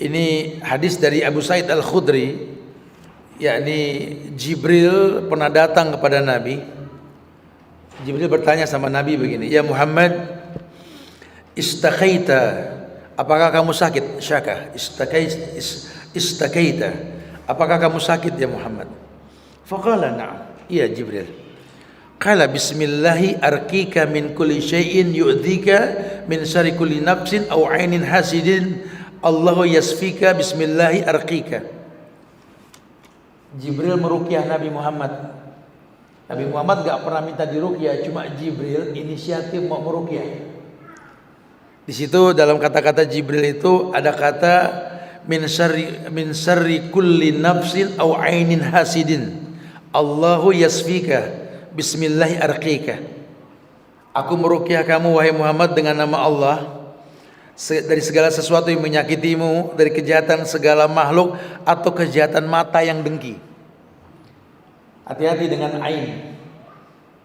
Ini hadis dari Abu Sa'id Al-Khudri, yakni Jibril pernah datang kepada Nabi. Jibril bertanya sama Nabi begini, "Ya Muhammad, istaqaita, apakah kamu sakit?" Syaka, istaqaita, apakah kamu sakit ya Muhammad? Faqala na'am. Iya Jibril. Qala bismillahi arqika min kulli syai'in yu'dhika min syarri kulli nafsin aw 'ainin hasidin Allahu yasfika bismillahi arqika. Jibril meruqyah Nabi Muhammad Nabi Muhammad gak pernah minta diruqyah, cuma Jibril inisiatif mau meruqyah. Di situ dalam kata-kata Jibril itu ada kata min syarri kulli nafsin aw ainin hasidin. Allahu yasfika bismillahi arqika. Aku meruqyah kamu wahai Muhammad dengan nama Allah dari segala sesuatu yang menyakitimu, dari kejahatan segala makhluk atau kejahatan mata yang dengki. Hati-hati dengan ain.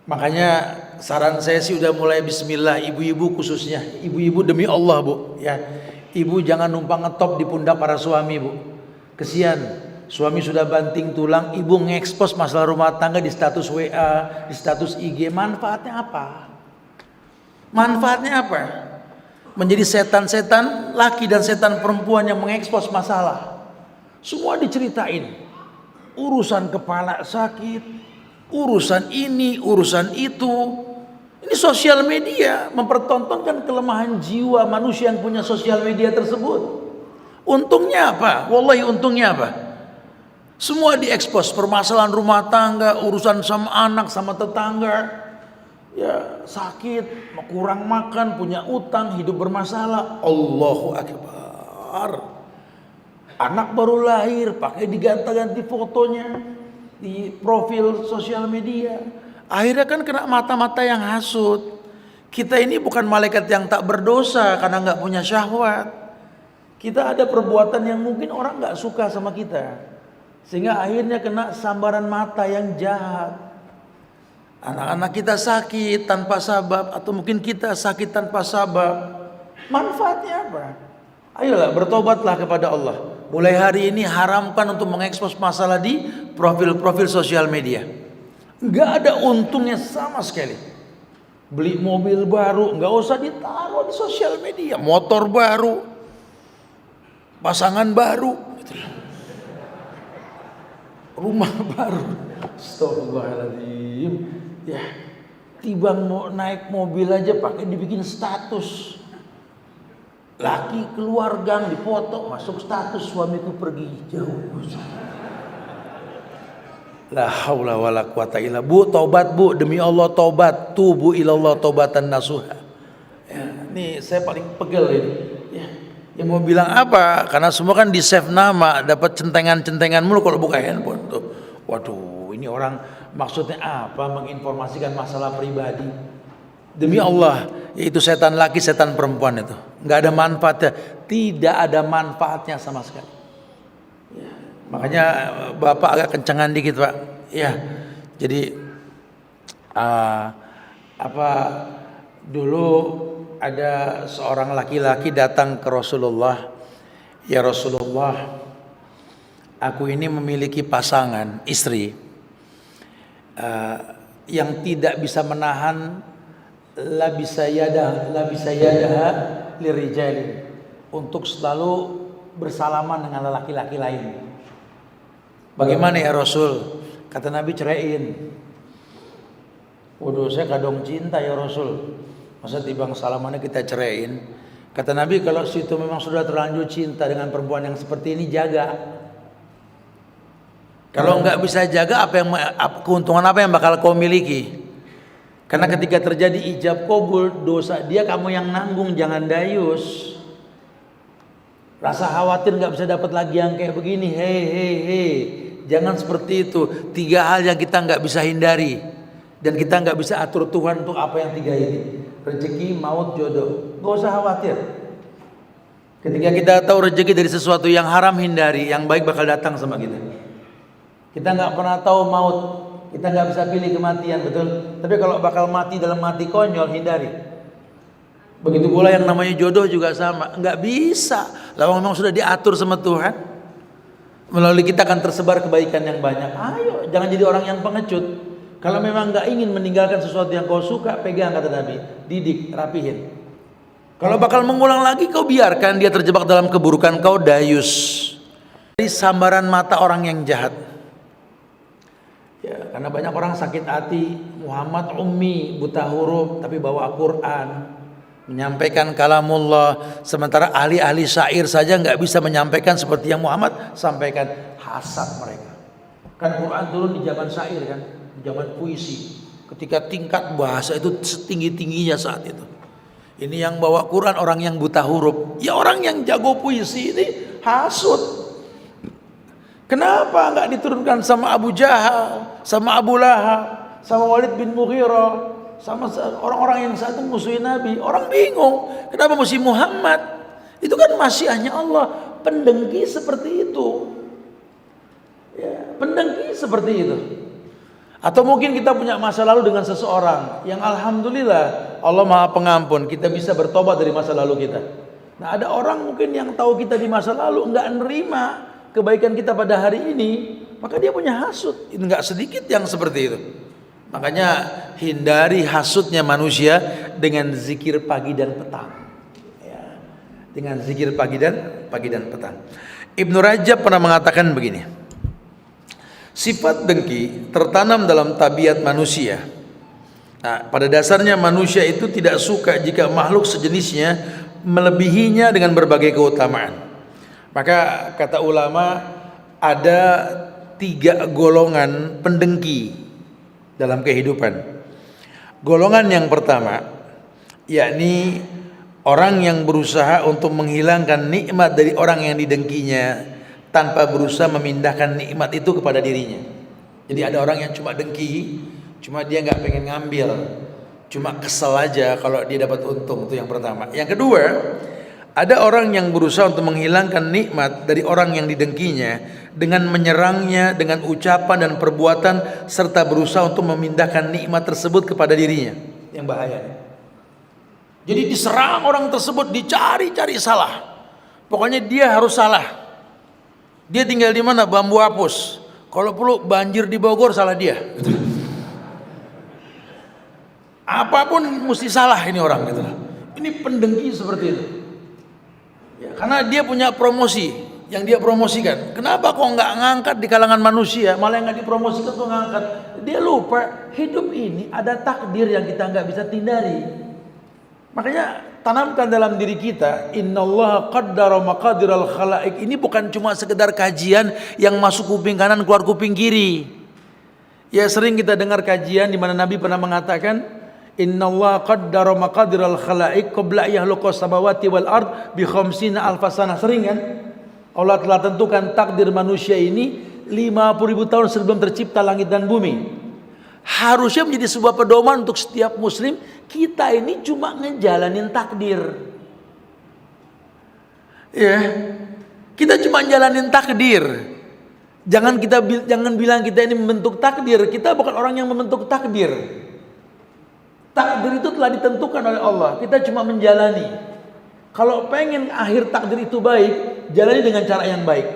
Makanya saran saya sih udah mulai bismillah, ibu-ibu khususnya. Ibu-ibu demi Allah, Bu, ya. Ibu jangan numpang ngetop di pundak para suami, Bu. Kesian. Suami sudah banting tulang, ibu ngekspos masalah rumah tangga di status WA, di status IG. Manfaatnya apa? Manfaatnya apa? Menjadi setan-setan laki dan setan perempuan yang mengekspos masalah. Semua diceritain. Urusan kepala sakit, urusan ini, urusan itu. Ini sosial media mempertontonkan kelemahan jiwa manusia yang punya sosial media tersebut. Untungnya apa? Wallahi untungnya apa? Semua diekspos, permasalahan rumah tangga, urusan sama anak, sama tetangga. Ya sakit, kurang makan, punya utang, hidup bermasalah. Allahu Akbar. Anak baru lahir, pakai diganti-ganti fotonya di profil sosial media. Akhirnya kan kena mata-mata yang hasut. Kita ini bukan malaikat yang tak berdosa karena nggak punya syahwat. Kita ada perbuatan yang mungkin orang nggak suka sama kita, sehingga akhirnya kena sambaran mata yang jahat. Anak-anak kita sakit tanpa sebab, atau mungkin kita sakit tanpa sebab. Manfaatnya apa? Ayolah bertobatlah kepada Allah. Mulai hari ini haramkan untuk mengekspos masalah di profil-profil sosial media. Enggak ada untungnya sama sekali. Beli mobil baru enggak usah ditaruh di sosial media. Motor baru, pasangan baru, rumah baru. Astagfirullahaladzim. Ya, tibang mau naik mobil aja pakai dibikin status. Laki keluar gang dipoto, masuk status suamiku pergi jauh. La haula wala quwata illa. Bu, tobat Bu, demi Allah tobat. Tubu ilallah taubatan nasuha. Ya, ini saya paling pegel ini. Ya, yang mau bilang apa? Karena semua kan di save nama, dapat centengan-centengan mulu kalau buka handphone tuh. Waduh, ini orang maksudnya apa? Menginformasikan masalah pribadi. Demi Allah, yaitu setan laki, setan perempuan itu. Nggak ada manfaatnya, tidak ada manfaatnya sama sekali. Ya, makanya Bapak agak kencengan dikit Pak. Ya, jadi dulu ada seorang laki-laki datang ke Rasulullah. Ya Rasulullah, aku ini memiliki pasangan istri yang tidak bisa menahan la bisa yadaha lirijalin, untuk selalu bersalaman dengan laki-laki lain. Bagaimana ya Rasul? Kata Nabi, ceraiin. Waduh, saya kadang cinta ya Rasul, masa tibang salamannya kita ceraiin? Kata Nabi, kalau situ memang sudah terlanjur cinta dengan perempuan yang seperti ini, jaga. Kalau enggak bisa jaga, keuntungan apa yang bakal kau miliki? Karena ketika terjadi ijab kabul, dosa dia kamu yang nanggung, jangan dayus. Rasa khawatir nggak bisa dapat lagi yang kayak begini, hei, jangan seperti itu. 3 hal yang kita nggak bisa hindari dan kita nggak bisa atur Tuhan untuk apa yang 3 ini: rezeki, maut, jodoh. Nggak usah khawatir. Ketika kita tahu rezeki dari sesuatu yang haram, hindari. Yang baik bakal datang sama kita. Kita nggak pernah tahu maut. Kita nggak bisa pilih kematian, betul. Tapi kalau bakal mati dalam mati konyol, hindari. Begitu pula yang namanya jodoh juga sama, nggak bisa. Lalu memang sudah diatur sama Tuhan. Melalui kita akan tersebar kebaikan yang banyak. Ayo, jangan jadi orang yang pengecut. Kalau memang nggak ingin meninggalkan sesuatu yang kau suka, pegang kata Nabi, didik, rapihin. Kalau bakal mengulang lagi, kau biarkan dia terjebak dalam keburukan, kau dayus. Dari sambaran mata orang yang jahat. Ya, karena banyak orang sakit hati. Muhammad ummi, buta huruf, tapi bawa Quran, menyampaikan kalamullah. Sementara ahli-ahli syair saja nggak bisa menyampaikan seperti yang Muhammad sampaikan. Hasad mereka. Kan Quran turun di zaman syair kan, zaman puisi, ketika tingkat bahasa itu setinggi-tingginya saat itu. Ini yang bawa Quran orang yang buta huruf. Ya orang yang jago puisi ini hasut. Kenapa nggak diturunkan sama Abu Jahal, sama Abu Lahab, sama Walid bin Mughirah, sama orang-orang yang saat itu musuhin Nabi? Orang bingung, kenapa mesti Muhammad? Itu kan masyiahnya Allah. Pendengki seperti itu, ya, pendengki seperti itu. Atau mungkin kita punya masa lalu dengan seseorang yang alhamdulillah Allah Maha Pengampun, kita bisa bertobat dari masa lalu kita. Nah, ada orang mungkin yang tahu kita di masa lalu nggak nerima kebaikan kita pada hari ini, maka dia punya hasut. Enggak sedikit yang seperti itu. Makanya hindari hasutnya manusia dengan zikir pagi dan petang. Ya, dengan zikir pagi dan petang. Ibnu Rajab pernah mengatakan begini. Sifat dengki tertanam dalam tabiat manusia. Nah, pada dasarnya manusia itu tidak suka jika makhluk sejenisnya melebihinya dengan berbagai keutamaan. Maka kata ulama ada 3 golongan pendengki dalam kehidupan. Golongan yang pertama yakni orang yang berusaha untuk menghilangkan nikmat dari orang yang didengkinya tanpa berusaha memindahkan nikmat itu kepada dirinya. Jadi ada orang yang cuma dengki, cuma dia nggak pengen ngambil, cuma kesel aja kalau dia dapat untung. Itu yang pertama. Yang kedua, ada orang yang berusaha untuk menghilangkan nikmat dari orang yang didengkinya dengan menyerangnya dengan ucapan dan perbuatan serta berusaha untuk memindahkan nikmat tersebut kepada dirinya. Yang bahaya. Jadi diserang orang tersebut, dicari-cari salah. Pokoknya dia harus salah. Dia tinggal di mana? Bambu Apus. Kalau perlu banjir di Bogor, salah dia. Gitu. Apapun mesti salah ini orang gitu. Ini pendengki seperti itu. Ya, karena dia punya promosi yang dia promosikan. Kenapa kok nggak ngangkat di kalangan manusia, malah yang nggak dipromosikan tuh ngangkat? Dia lupa hidup ini ada takdir yang kita nggak bisa hindari. Makanya tanamkan dalam diri kita, innallaha qaddara maqadiral khalaik. Ini bukan cuma sekedar kajian yang masuk kuping kanan keluar kuping kiri. Ya sering kita dengar kajian di mana Nabi pernah mengatakan, innallaha qaddara maqadiral khalaik qabla yakhluqas samawati wal ard bi khamsina alfasana. Sering kan? Allah telah tentukan takdir manusia ini 50.000 tahun sebelum tercipta langit dan bumi. Harusnya menjadi sebuah pedoman untuk setiap muslim. Kita ini cuma ngejalanin takdir. Ya, kita cuma jalanin takdir. Jangan bilang kita ini membentuk takdir. Kita bukan orang yang membentuk takdir. Takdir itu telah ditentukan oleh Allah. Kita cuma menjalani. Kalau pengen akhir takdir itu baik, jalani dengan cara yang baik.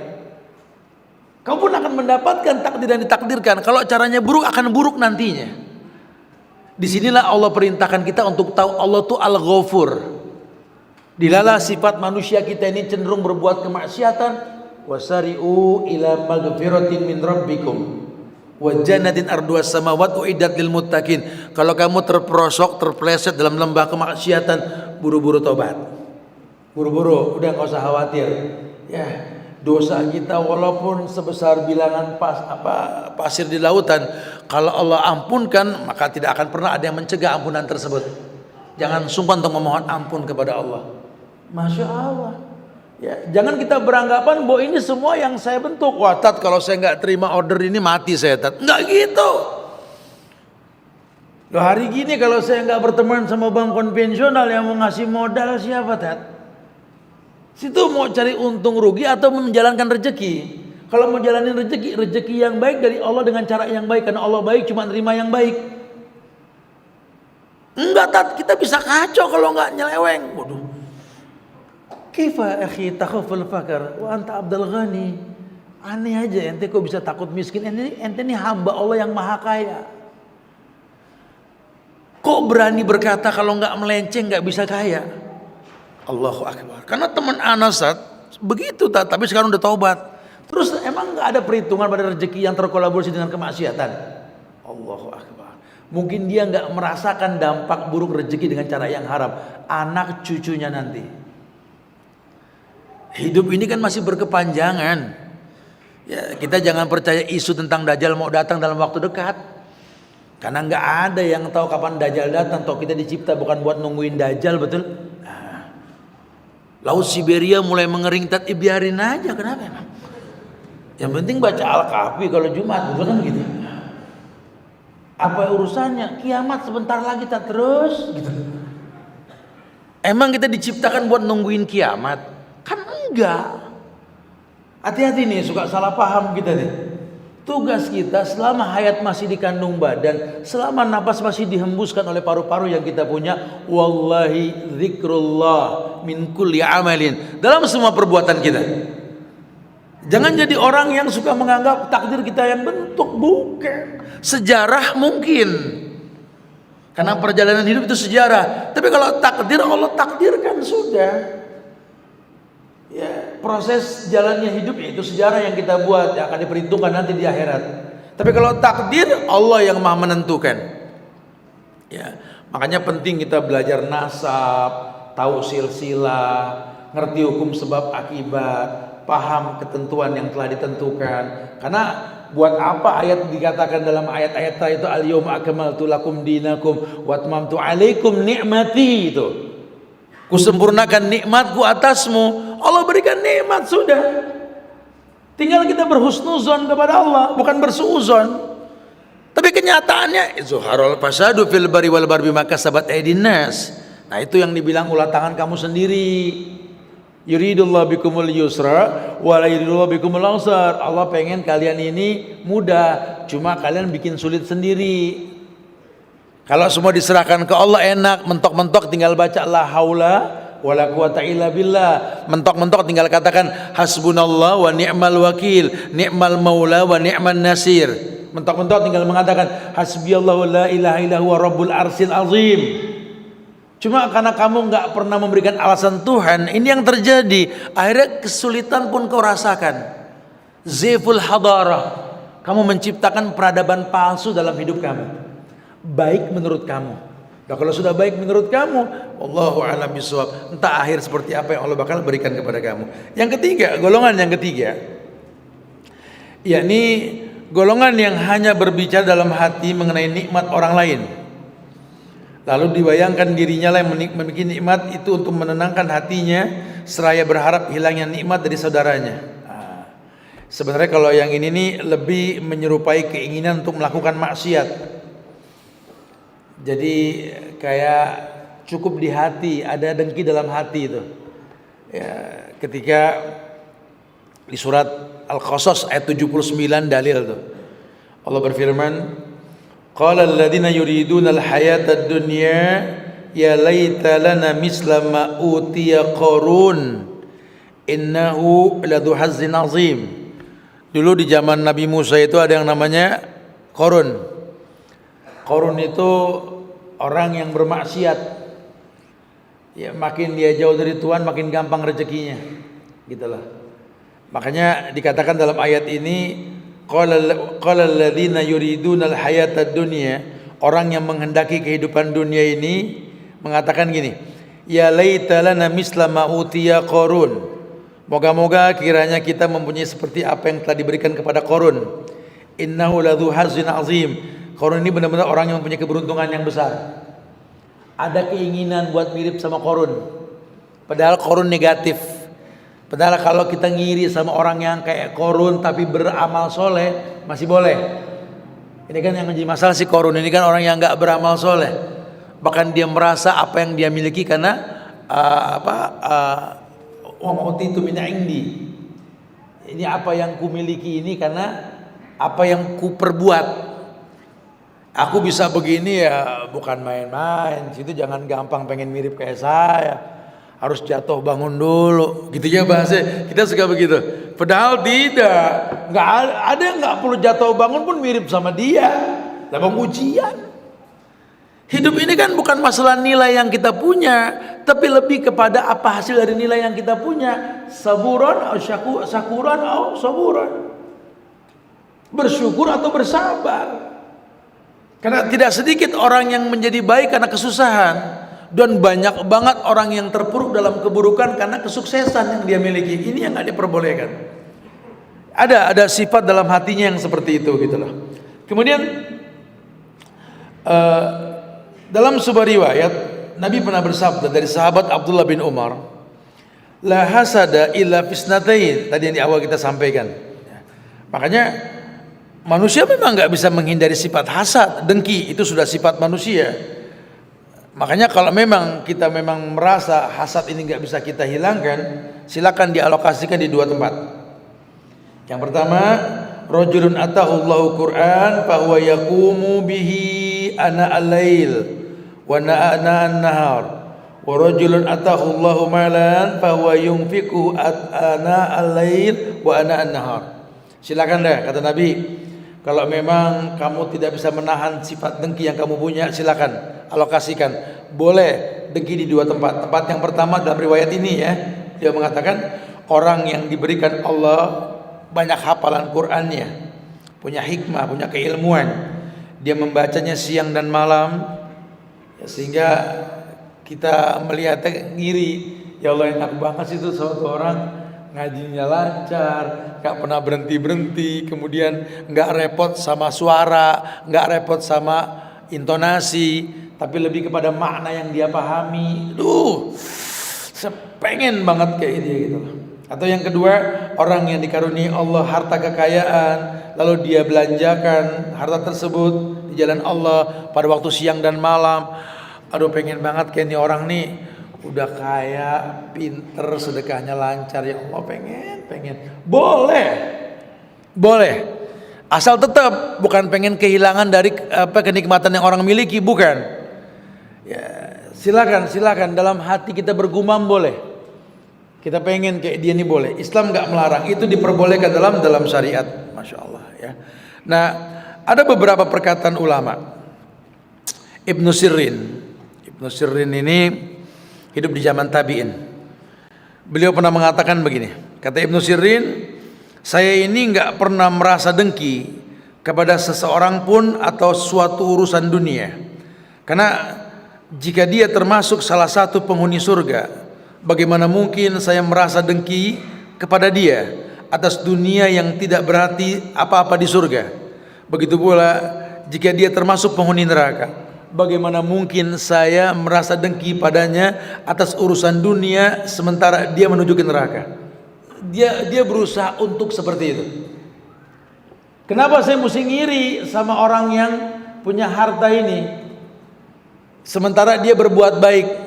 Kamu pun akan mendapatkan takdir yang ditakdirkan. Kalau caranya buruk, akan buruk nantinya. Disinilah Allah perintahkan kita untuk tahu Allah itu Al-Ghafur. Dilala sifat manusia kita ini cenderung berbuat kemaksiatan. Wasari'u ila magfiratin min rabbikum wa jannatin arduas samawati uiddat lil muttaqin. Kalau kamu terperosok, terpleset dalam lembah kemaksiatan, buru-buru tobat. Buru-buru, udah enggak usah khawatir. Ya, dosa kita walaupun sebesar bilangan pasir di lautan, kalau Allah ampunkan, maka tidak akan pernah ada yang mencegah ampunan tersebut. Jangan sungkan untuk memohon ampun kepada Allah. Masya Allah. Ya, jangan kita beranggapan bahwa ini semua yang saya bentuk. Wah, Tat, kalau saya nggak terima order ini mati saya, Tat. Nggak gitu. Loh, hari gini kalau saya nggak berteman sama bank konvensional yang mau ngasih modal, siapa, Tat? Situ mau cari untung rugi atau menjalankan rezeki. Kalau mau jalanin rezeki yang baik dari Allah dengan cara yang baik, karena Allah baik, cuma nerima yang baik. Enggak, Tat, kita bisa kacau kalau nggak nyeleweng. Waduh. Kifa akhi takhaful fakar wa anta abdul ghani. Aneh aja ente kok bisa takut miskin. Ente ini hamba Allah yang maha kaya. Kok berani berkata kalau nggak melenceng nggak bisa kaya? Allahu akbar. Karena teman Anasat begitu, tapi sekarang udah taubat. Terus emang nggak ada perhitungan pada rezeki yang terkolaborasi dengan kemaksiatan? Allahu akbar. Mungkin dia nggak merasakan dampak buruk rezeki dengan cara yang haram. Anak cucunya nanti. Hidup ini kan masih berkepanjangan. Ya, kita jangan percaya isu tentang Dajjal mau datang dalam waktu dekat. Karena nggak ada yang tahu kapan Dajjal datang. Toh kita dicipta bukan buat nungguin Dajjal, betul? Nah, Laut Siberia mulai mengering, biarin aja, kenapa emang? Yang penting baca Al-Kahfi kalau Jumat, betul kan gitu? Apa urusannya? Kiamat sebentar lagi tak terus gitu. Emang kita diciptakan buat nungguin kiamat? Kan enggak. Hati-hati nih, suka salah paham kita nih. Tugas kita selama hayat masih di kandung badan, selama napas masih dihembuskan oleh paru-paru yang kita punya, wallahi zikrullah min kulli amalin, dalam semua perbuatan kita. Jangan jadi orang yang suka menganggap takdir kita yang bentuk, bukan. Sejarah mungkin, karena perjalanan hidup itu sejarah. Tapi kalau takdir, Allah takdirkan sudah. Ya, proses jalannya hidup itu sejarah yang kita buat, yang akan diperhitungkan nanti di akhirat. Tapi kalau takdir, Allah yang maha menentukan. Ya, makanya penting kita belajar nasab, tahu silsilah, ngerti hukum sebab akibat, paham ketentuan yang telah ditentukan. Karena buat apa ayat dikatakan dalam ayat-ayat itu al-yawma akmaltu lakum dinakum wa atmamtu alaikum ni'mati, itu kusempurnakan nikmatku atasmu. Allah berikan nikmat sudah. Tinggal kita berhusnuzon kepada Allah, bukan bersuuzon. Tapi kenyataannya zuharul fasadu fil bari wal barbi maka sabat aydin nas. Nah, itu yang dibilang ulah tangan kamu sendiri. Yuridullah bikumul yusra wa la yuridullah bikumul usra. Allah pengen kalian ini mudah, cuma kalian bikin sulit sendiri. Kalau semua diserahkan ke Allah enak, mentok-mentok tinggal baca la haula wala quwata illa billah. Mentok-mentok tinggal katakan hasbunallah wa ni'mal wakil, ni'mal maula wa ni'man nasir. Mentok-mentok tinggal mengatakan hasbiyallahu la ilaha illa huwa rabbul arsil azim. Cuma karena kamu nggak pernah memberikan alasan Tuhan, ini yang terjadi. Akhirnya kesulitan pun kau rasakan. Ziful hadarah, kamu menciptakan peradaban palsu dalam hidup kamu. Baik menurut kamu. Nah, kalau sudah baik menurut kamu, wallahu a'lam bishawab, entah akhir seperti apa yang Allah bakal berikan kepada kamu. Yang ketiga, golongan yang ketiga, yakni golongan yang hanya berbicara dalam hati mengenai nikmat orang lain. Lalu dibayangkan dirinya lah yang memiliki nikmat itu untuk menenangkan hatinya, seraya berharap hilangnya nikmat dari saudaranya. Nah, sebenarnya kalau yang ini nih lebih menyerupai keinginan untuk melakukan maksiat. Jadi kayak cukup di hati, ada dengki dalam hati itu. Ya, ketika di surat Al-Qasas ayat 79 dalil tuh. Allah berfirman, qala alladziina yuriduna al-hayata ad-dunya ya laita lana misla ma utiya Qarun innahu ladzu hazzin azim. Dulu di zaman Nabi Musa itu ada yang namanya Qarun. Qarun itu orang yang bermaksiat. Ya, makin dia jauh dari Tuhan makin gampang rezekinya. Gitulah. Makanya dikatakan dalam ayat ini qala alladziina yuriduna al-hayata ad-dunya, orang yang menghendaki kehidupan dunia ini mengatakan gini, ya laita lana misla ma utiya Qarun. Moga-moga kiranya kita mempunyai seperti apa yang telah diberikan kepada Qarun. Innahu ladzu hazzin azim. Qarun ini benar-benar orang yang mempunyai keberuntungan yang besar. Ada keinginan buat mirip sama Qarun, padahal Qarun negatif. Padahal kalau kita ngiri sama orang yang kayak Qarun tapi beramal soleh masih boleh. Ini kan yang menjadi masalah si Qarun ini kan orang yang nggak beramal soleh. Bahkan dia merasa apa yang dia miliki karena wa utitu min indi. Ini apa yang ku miliki ini karena apa yang ku perbuat. Aku bisa begini ya bukan main-main. Situ jangan gampang pengen mirip kayak saya. Harus jatuh bangun dulu. Gitu ya bahasa. Kita suka begitu. Padahal tidak. Nggak ada yang nggak perlu jatuh bangun pun mirip sama dia. Dalam ujian. Hidup ini kan bukan masalah nilai yang kita punya, tapi lebih kepada apa hasil dari nilai yang kita punya. Saburan atau syakuran atau saburan. Bersyukur atau bersabar. Karena tidak sedikit orang yang menjadi baik karena kesusahan, dan banyak banget orang yang terpuruk dalam keburukan karena kesuksesan yang dia miliki. Ini yang nggak diperbolehkan. Ada sifat dalam hatinya yang seperti itu, gitulah. Kemudian Eh, dalam sebuah riwayat Nabi pernah bersabda dari sahabat Abdullah bin Umar, la hasada illa fisnatain, tadi yang di awal kita sampaikan. Makanya manusia memang nggak bisa menghindari sifat hasad, dengki, itu sudah sifat manusia. Makanya kalau memang kita memang merasa hasad ini nggak bisa kita hilangkan, silakan dialokasikan di dua tempat. Yang pertama, rajulun atahullahu Qur'an fa huwa yaqumu bihi ana al-lail wa ana an-nahar. Wa rajulun atahullahu malan fa huwa yunfiqu ana al-lail wa ana an-nahar. Silakan deh, kata Nabi, kalau memang kamu tidak bisa menahan sifat dengki yang kamu punya, silakan alokasikan. Boleh dengki di dua tempat. Tempat yang pertama dalam riwayat ini ya, dia mengatakan orang yang diberikan Allah banyak hafalan Qur'annya, punya hikmah, punya keilmuan, dia membacanya siang dan malam, ya, sehingga kita melihatnya ngiri, ya Allah enak banget sih itu suatu orang ngajinya lancar, gak pernah berhenti-berhenti, kemudian gak repot sama suara, gak repot sama intonasi, tapi lebih kepada makna yang dia pahami. Saya pengen banget kayak dia gitu. Atau yang kedua, orang yang dikaruniai Allah harta kekayaan, lalu dia belanjakan harta tersebut di jalan Allah pada waktu siang dan malam. Aduh, pengen banget kayak ini orang nih, udah kaya, pinter, sedekahnya lancar, ya Allah, pengen. Boleh. Asal tetap bukan pengen kehilangan dari kenikmatan yang orang miliki, bukan. Ya, silakan dalam hati kita bergumam boleh. Kita pengen kayak dia nih boleh. Islam nggak melarang, itu diperbolehkan dalam syariat, masya Allah ya. Nah, ada beberapa perkataan ulama. Ibnu Sirin ini hidup di zaman tabi'in. Beliau pernah mengatakan begini. Kata Ibnu Sirin, saya ini nggak pernah merasa dengki kepada seseorang pun atau suatu urusan dunia. Karena jika dia termasuk salah satu penghuni surga, bagaimana mungkin saya merasa dengki kepada dia atas dunia yang tidak berarti apa-apa di surga. Begitu pula jika dia termasuk penghuni neraka, bagaimana mungkin saya merasa dengki padanya atas urusan dunia sementara dia menuju ke neraka. Dia berusaha untuk seperti itu. Kenapa saya mesti ngiri sama orang yang punya harta ini sementara dia berbuat baik?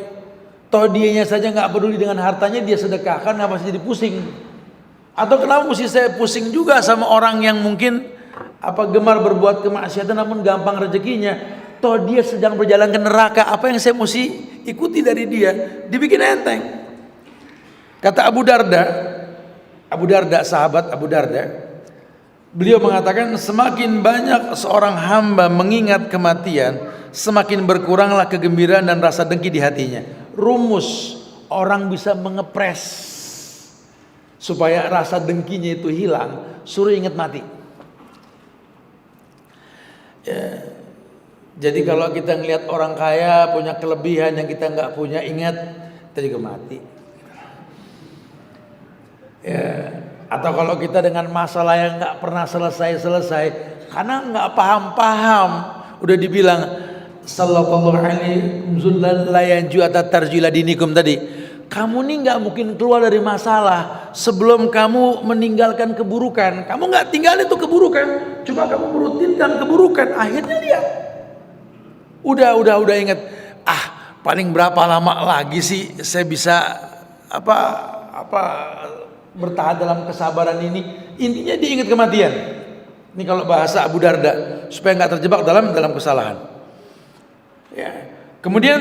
Toh dianya saja nggak peduli dengan hartanya, dia sedekahkan, kenapa jadi pusing? Atau kenapa mesti saya pusing juga sama orang yang mungkin gemar berbuat kemaksiatan namun gampang rezekinya? Toh dia sedang berjalan ke neraka, apa yang saya mesti ikuti dari dia? Dibikin enteng. Kata Abu Darda, sahabat Abu Darda, beliau mengatakan semakin banyak seorang hamba mengingat kematian, semakin berkuranglah kegembiraan dan rasa dengki di hatinya. Rumus orang bisa mengepres supaya rasa dengkinya itu hilang, suruh ingat mati. Ya. Jadi kalau kita ngelihat orang kaya punya kelebihan yang kita nggak punya, ingat kita juga mati. Ya. Atau kalau kita dengan masalah yang nggak pernah selesai karena nggak paham, udah dibilang sallallahu alaihi wasallam la yanju tarjila dinikum tadi. Kamu nih nggak mungkin keluar dari masalah sebelum kamu meninggalkan keburukan. Kamu nggak tinggal itu keburukan, coba kamu merutinkan keburukan, akhirnya lihat. Udah ingat. Paling berapa lama lagi sih saya bisa bertahan dalam kesabaran ini? Intinya diingat kematian. Ini kalau bahasa Abu Darda, supaya nggak terjebak dalam kesalahan. Ya. Kemudian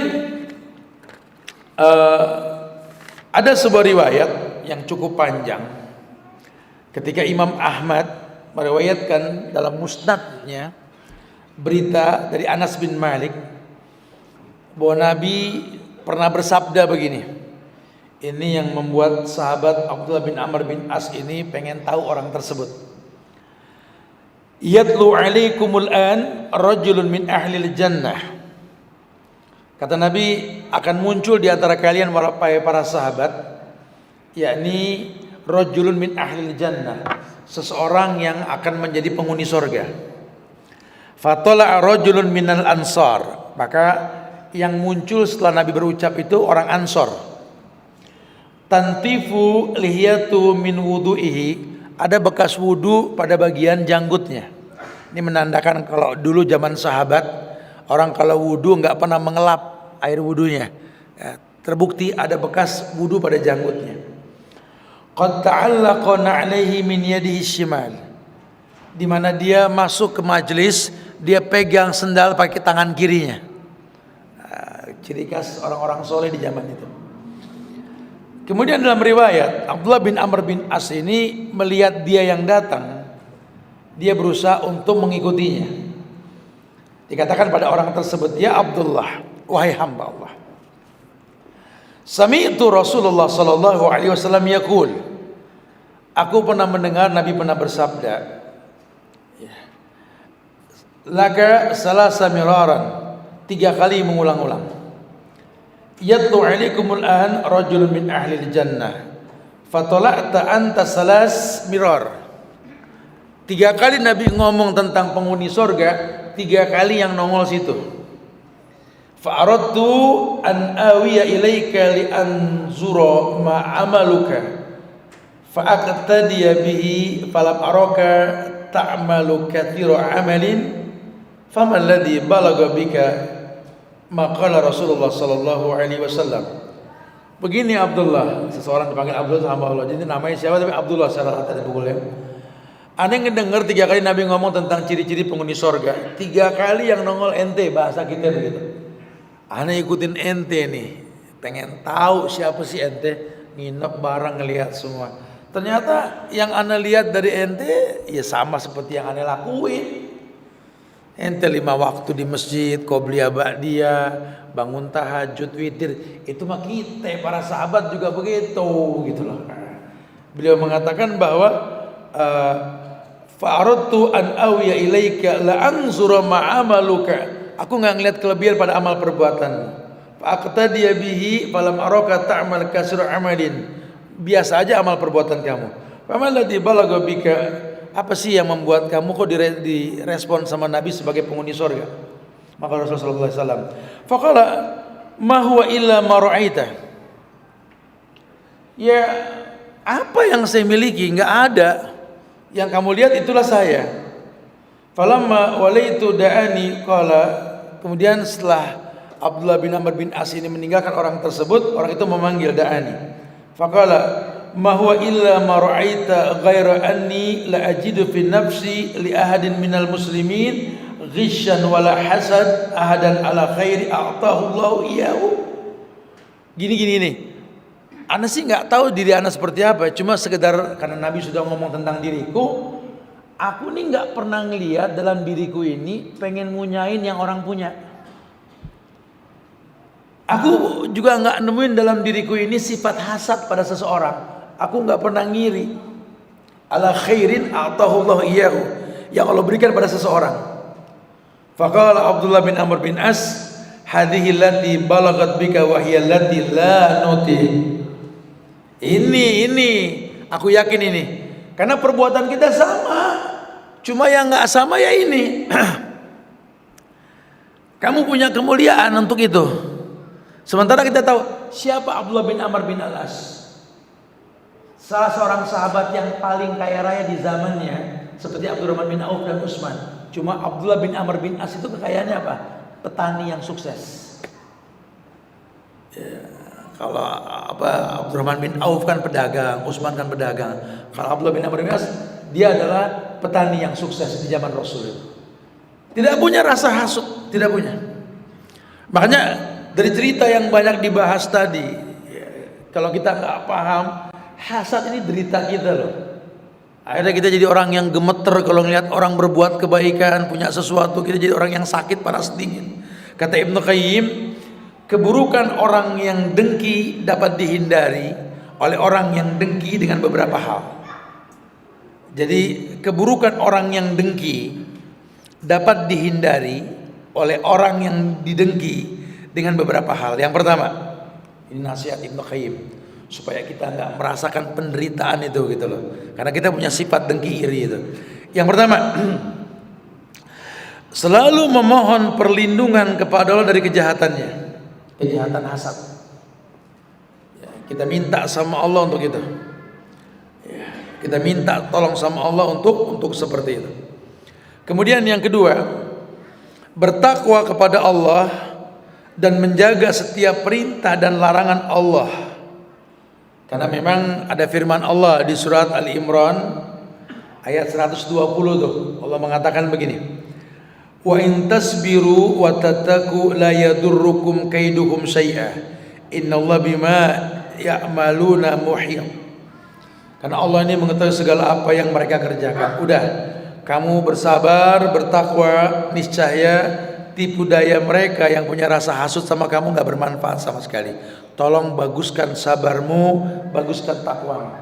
ada sebuah riwayat yang cukup panjang ketika Imam Ahmad meriwayatkan dalam musnadnya berita dari Anas bin Malik bahwa Nabi pernah bersabda begini. Ini yang membuat sahabat Abdullah bin Amr bin As ini pengen tahu orang tersebut. Yatlu alaikumul an rajulun min ahlil jannah. Kata Nabi, akan muncul di antara kalian para sahabat, yakni rajulun min ahlil jannah, seseorang yang akan menjadi penghuni surga. Fatola'a rajulun minal ansar, maka yang muncul setelah Nabi berucap itu orang Ansor. Tantifu lihiyatu min wudu'ihi, ada bekas wudu pada bagian janggutnya. Ini menandakan kalau dulu zaman sahabat, orang kalau wudu nggak pernah mengelap air wudunya. Ya, terbukti ada bekas wudu pada janggutnya. Qad ta'allaqa na'alaihi min yadihi shimal, di mana dia masuk ke majelis, dia pegang sendal pakai tangan kirinya. Ciri khas orang-orang soleh di zaman itu. Kemudian dalam riwayat, Abdullah bin Amr bin As ini melihat dia yang datang, dia berusaha untuk mengikutinya. Dikatakan pada orang tersebut, ya Abdullah, wahai hamba Allah, sami'tu Rasulullah sallallahu alaihi wasallam yaqul, aku pernah mendengar Nabi pernah bersabda, laka salasa miraran, 3 kali mengulang-ulang. Yatlu alaikumul an rajulun min ahlil jannah fatola'ta anta salas mirar. 3 kali Nabi ngomong tentang penghuni sorga, 3 kali yang nongol situ. Fa'aradtu an awiya ilaika li anzura ma amaluka fa'aqtadiya bihi falam araka ta'malu katsira amalin faman ladzi balagha bika maqala Rasulullah sallallahu alaihi wasallam. Begini Abdullah, seseorang dipanggil Abdullah sama Allah. Jadi namanya siapa tapi Abdullah secara kata bukunya. Aneh ngedenger 3 kali Nabi ngomong tentang ciri-ciri penghuni sorga, 3 kali yang nongol ente, bahasa kita begitu. Aneh ikutin ente nih, pengen tahu siapa sih ente, nginep bareng ngelihat semua. Ternyata yang aneh lihat dari ente ya sama seperti yang aneh lakuin. Ente 5 waktu di masjid, qobliyah ba'diyah, bangun tahajud, witir, itu mah kita para sahabat juga begitu gitu loh. Beliau mengatakan bahwa fa'aradtu an awiya ilaika la anzura ma'amaluka, aku enggak ngelihat kelebihan pada amal perbuatanmu. Fa'aqtadiya bihi falam araka ta'mal kasra amalin, biasa aja amal perbuatan kamu. Faman ladzi balagha bika, apa sih yang membuat kamu kok direspon sama Nabi sebagai penghuni surga? Maka Rasulullah SAW, faqala ma huwa illa ma ra'aita, ya apa yang saya miliki nggak ada, yang kamu lihat itulah saya. Falamma walaitu da'ani qala, kemudian setelah Abdullah bin Amr bin As ini meninggalkan orang tersebut, orang itu memanggil da'ani. Faqala ma huwa illa ma ra'aita ghaira anni la ajidu fi nafsi li ahadin minal muslimin ghishan wala hasad ahadan ala khairi a'tahu Allah iyahu. Gini nih, ana sih nggak tahu diri ana seperti apa, cuma sekedar karena Nabi sudah ngomong tentang diriku, aku nih nggak pernah ngelihat dalam diriku ini pengen ngunyain yang orang punya. Aku juga nggak nemuin dalam diriku ini sifat hasad pada seseorang. Aku nggak pernah ngiri. Ala khairin a'tahu Allah iyahu, yang Allah berikan pada seseorang. Faqala Abdullah bin Amr bin As, hadhihi allati balagat bika wa hiya allati la nuti. Ini aku yakin ini. Karena perbuatan kita sama. Cuma yang nggak sama ya ini. Kamu punya kemuliaan untuk itu. Sementara kita tahu siapa Abdullah bin Amr bin Al-As, salah seorang sahabat yang paling kaya raya di zamannya, seperti Abdurrahman bin Auf dan Utsman. Cuma Abdullah bin Amr bin As itu kekayaannya apa? Petani yang sukses. Ya, kalau Abdurrahman bin Auf kan pedagang, Utsman kan pedagang. Kalau Abdullah bin Amr bin As, dia adalah petani yang sukses di zaman Rasul. Tidak punya rasa hasud, tidak punya. Makanya dari cerita yang banyak dibahas tadi, ya, kalau kita nggak paham, hasad ini derita kita loh. Akhirnya kita jadi orang yang gemeter kalau ngelihat orang berbuat kebaikan, punya sesuatu, kita jadi orang yang sakit panas dingin. Kata Ibnu Qayyim, keburukan orang yang dengki dapat dihindari oleh orang yang dengki dengan beberapa hal. Jadi keburukan orang yang dengki dapat dihindari oleh orang yang didengki dengan beberapa hal. Yang pertama, ini nasihat Ibnu Qayyim, supaya kita nggak merasakan penderitaan itu gitu loh. Karena kita punya sifat dengki iri itu. Yang pertama, selalu memohon perlindungan kepada Allah dari kejahatannya, kejahatan hasad. Ya, kita minta sama Allah untuk itu. Ya, kita minta tolong sama Allah untuk seperti itu. Kemudian yang kedua, bertakwa kepada Allah dan menjaga setiap perintah dan larangan Allah. Karena memang ada firman Allah di surat Ali Imran ayat 120 tuh. Allah mengatakan begini. Wa in tasbiru wa tattaqu la yadurrukum kaiduhum syai'a. Innallaha bima ya'maluna muhit. Karena Allah ini mengetahui segala apa yang mereka kerjakan. Udah, kamu bersabar, bertakwa, niscaya tipu daya mereka yang punya rasa hasud sama kamu nggak bermanfaat sama sekali. Tolong baguskan sabarmu, baguskan takwamu.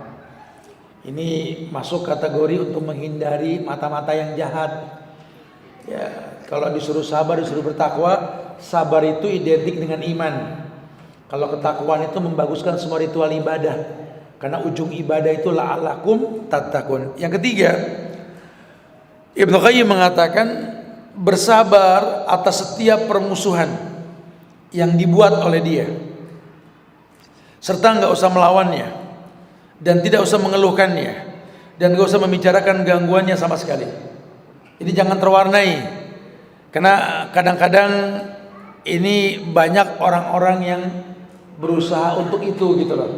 Ini masuk kategori untuk menghindari mata-mata yang jahat. Ya, kalau disuruh sabar, disuruh bertakwa, sabar itu identik dengan iman. Kalau ketakwaan itu membaguskan semua ritual ibadah. Karena ujung ibadah itu la'alakum tattaqun. Yang ketiga, Ibnu Qayyim mengatakan bersabar atas setiap permusuhan yang dibuat oleh dia, serta nggak usah melawannya dan tidak usah mengeluhkannya dan nggak usah membicarakan gangguannya sama sekali. Ini jangan terwarnai, karena kadang-kadang ini banyak orang-orang yang berusaha untuk itu gitu loh,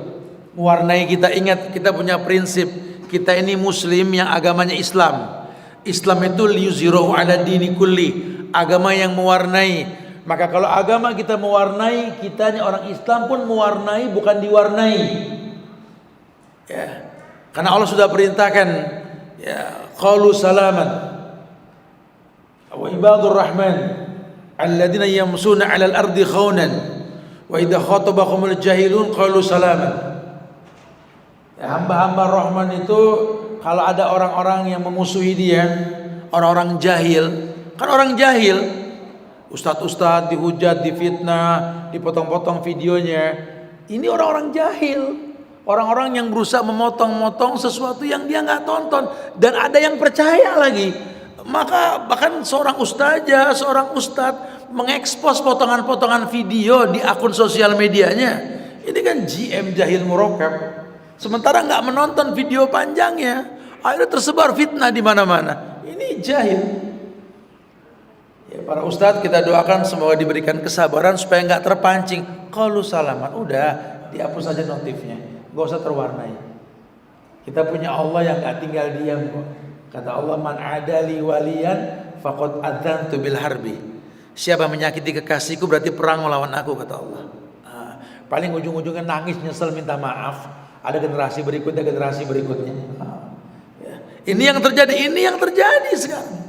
mewarnai kita. Ingat, kita punya prinsip, kita ini muslim yang agamanya Islam. Islam itu liyuzhirahu ala dini kulli, agama yang mewarnai. Maka kalau agama kita mewarnai, kitanya orang Islam pun mewarnai, bukan diwarnai. Ya. Karena Allah sudah perintahkan, ya, qalu salaman wa ibadur rahman alladzina yamsuna 'alal ardi khawnan wa idza khatabahumul jahilun qalu salaman. Ya, hamba-hamba Rahman itu kalau ada orang-orang yang memusuhi dia, orang-orang jahil, kan orang jahil, ustadz-ustadz dihujat, difitnah, dipotong-potong videonya. Ini orang-orang jahil, orang-orang yang berusaha memotong-motong sesuatu yang dia nggak tonton, dan ada yang percaya lagi. Maka bahkan seorang ustazah, seorang ustadz mengekspos potongan-potongan video di akun sosial medianya. Ini kan GM jahil murakkab. Sementara nggak menonton video panjangnya, akhirnya tersebar fitnah di mana-mana. Ini jahil. Ya, para ustadz kita doakan semoga diberikan kesabaran supaya nggak terpancing. Qalu salaman, udah dihapus saja notifnya, nggak usah terwarnai. Kita punya Allah yang nggak tinggal diam kok. Kata Allah, man adali waliyan faqad adzantu bil harbi. Siapa menyakiti kekasihku berarti perang melawan aku, kata Allah. Paling ujung-ujungnya nangis, nyesel, minta maaf. Ada generasi berikutnya, generasi berikutnya. Ya. Ini yang terjadi sekarang.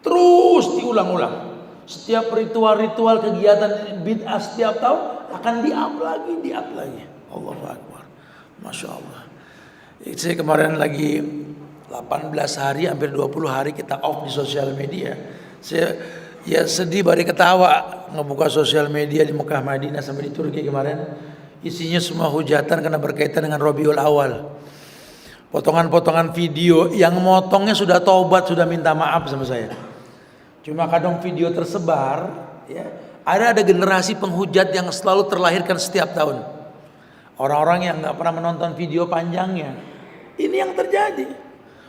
Terus diulang-ulang. Setiap ritual-ritual kegiatan bid'ah setiap tahun akan di-up lagi. Allahu Akbar. Masya Allah. Saya kemarin lagi 18 hari, hampir 20 hari kita off di sosial media. Saya ya sedih bari ketawa ngebuka sosial media di Mekah, Madinah, sampai di Turki kemarin. Isinya semua hujatan karena berkaitan dengan Rabiul Awal. Potongan-potongan video yang motongnya sudah taubat, sudah minta maaf sama saya. Cuma kadang video tersebar, ya, ada generasi penghujat yang selalu terlahirkan setiap tahun. Orang-orang yang nggak pernah menonton video panjangnya. Ini yang terjadi.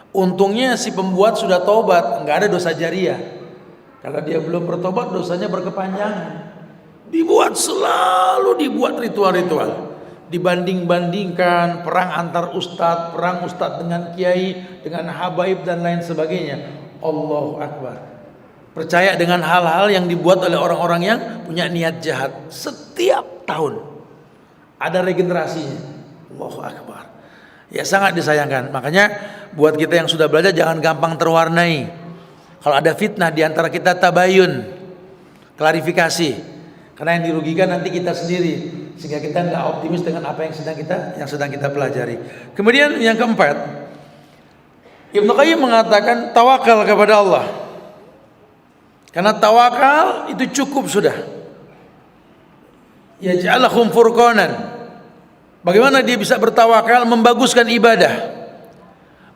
Untungnya si pembuat sudah taubat, nggak ada dosa jariah. Kalau dia belum bertobat, dosanya berkepanjangan. Selalu dibuat ritual-ritual, dibanding-bandingkan perang antar ustadz, perang ustadz dengan kiai, dengan habaib dan lain sebagainya. Allahu Akbar. Percaya dengan hal-hal yang dibuat oleh orang-orang yang punya niat jahat. Setiap tahun ada regenerasinya. Allahu Akbar. Ya, sangat disayangkan. Makanya buat kita yang sudah belajar jangan gampang terwarnai. Kalau ada fitnah di antara kita, tabayun, klarifikasi. Karena yang dirugikan nanti kita sendiri, sehingga kita nggak optimis dengan apa yang sedang kita pelajari. Kemudian yang keempat, Ibnu Qayyim mengatakan tawakal kepada Allah. Karena tawakal itu cukup sudah. Yaj'alakum furqanan. Bagaimana dia bisa bertawakal? Membaguskan ibadah.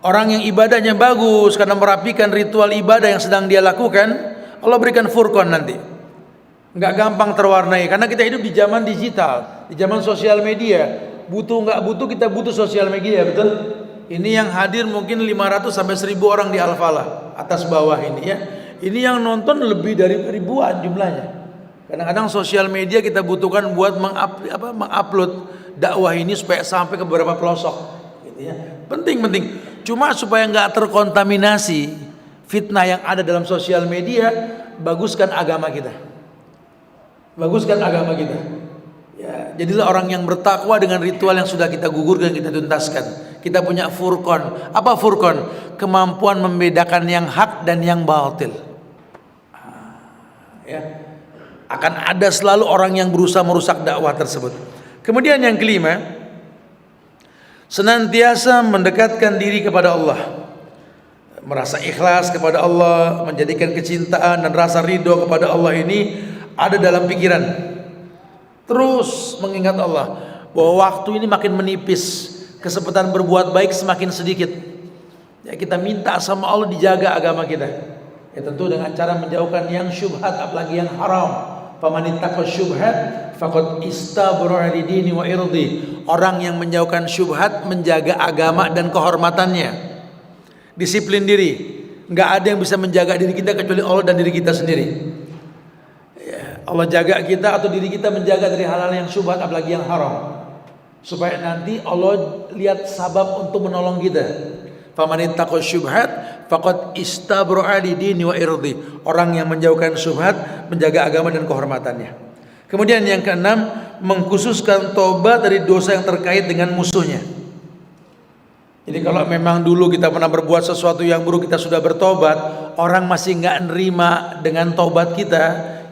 Orang yang ibadahnya bagus karena merapikan ritual ibadah yang sedang dia lakukan, Allah berikan furqan nanti. Nggak gampang terwarnai karena kita hidup di zaman digital, di zaman sosial media. Butuh nggak butuh kita butuh sosial media, betul? Ini yang hadir mungkin 500 sampai 1000 orang di Al-Falah atas bawah ini ya. Ini yang nonton lebih dari ribuan jumlahnya. Kadang-kadang sosial media kita butuhkan buat mengupload dakwah ini supaya sampai ke beberapa pelosok, gitu ya. Penting. Cuma supaya nggak terkontaminasi fitnah yang ada dalam sosial media, baguskan agama kita. Ya, jadilah orang yang bertakwa dengan ritual yang sudah kita gugurkan, kita tuntaskan. Kita punya furqan. Apa furqan? Kemampuan membedakan yang hak dan yang batil. Ya. Akan ada selalu orang yang berusaha merusak dakwah tersebut. Kemudian yang kelima, senantiasa mendekatkan diri kepada Allah. Merasa ikhlas kepada Allah, menjadikan kecintaan dan rasa ridho kepada Allah ini ada dalam pikiran. Terus mengingat Allah bahwa waktu ini makin menipis, kesempatan berbuat baik semakin sedikit. Ya, kita minta sama Allah dijaga agama kita. Ya tentu dengan cara menjauhkan yang syubhat, apalagi yang haram. Faman ittaqa syubhat faqad istabra li dini wa irdi. Orang yang menjauhkan syubhat menjaga agama dan kehormatannya. Disiplin diri. Enggak ada yang bisa menjaga diri kita kecuali Allah dan diri kita sendiri. Allah jaga kita atau diri kita menjaga dari hal-hal yang syubhat apalagi yang haram, supaya nanti Allah lihat sabab untuk menolong kita. Faman ittaqa syubhat faqad istabra'a li dini wa irdi. Orang yang menjauhkan syubhat menjaga agama dan kehormatannya. Kemudian yang keenam, mengkhususkan tobat dari dosa yang terkait dengan musuhnya. Jadi kalau memang dulu kita pernah berbuat sesuatu yang buruk, kita sudah bertobat, orang masih nggak nerima dengan tobat kita,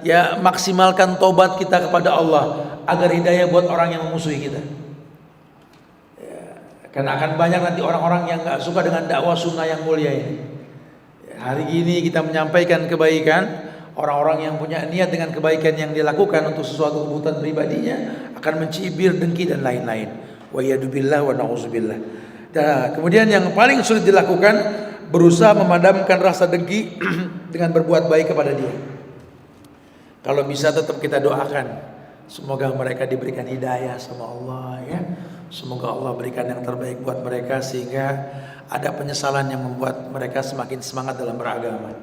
ya maksimalkan tobat kita kepada Allah agar hidayah buat orang yang memusuhi kita. Ya, karena akan banyak nanti orang-orang yang nggak suka dengan dakwah sunnah yang mulia ini. Ya, hari ini kita menyampaikan kebaikan, orang-orang yang punya niat dengan kebaikan yang dilakukan untuk sesuatu kebutuhan pribadinya akan mencibir, dengki dan lain-lain. Wa yadubillah wa na'udzubillah. Nah, kemudian yang paling sulit dilakukan, berusaha memadamkan rasa dengki dengan berbuat baik kepada dia. Kalau bisa tetap kita doakan, semoga mereka diberikan hidayah sama Allah ya. Semoga Allah berikan yang terbaik buat mereka sehingga ada penyesalan yang membuat mereka semakin semangat dalam beragama.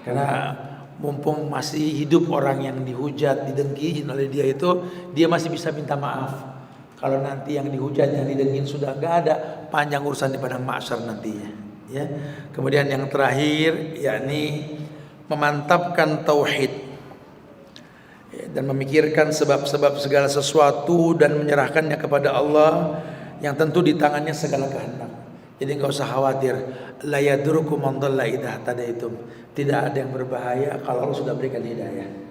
Karena mumpung masih hidup orang yang dihujat, didengki oleh dia itu, dia masih bisa minta maaf. Kalau nanti yang dihujat, yang didengkin sudah enggak ada, panjang urusan di padang mahsyar nantinya ya. Kemudian yang terakhir yakni memantapkan tauhid dan memikirkan sebab-sebab segala sesuatu dan menyerahkannya kepada Allah yang tentu di tangannya segala kehendak. Jadi enggak usah khawatir, la yadurukum man dhalla idza tadaitum. Tidak ada yang berbahaya kalau Allah sudah berikan hidayah.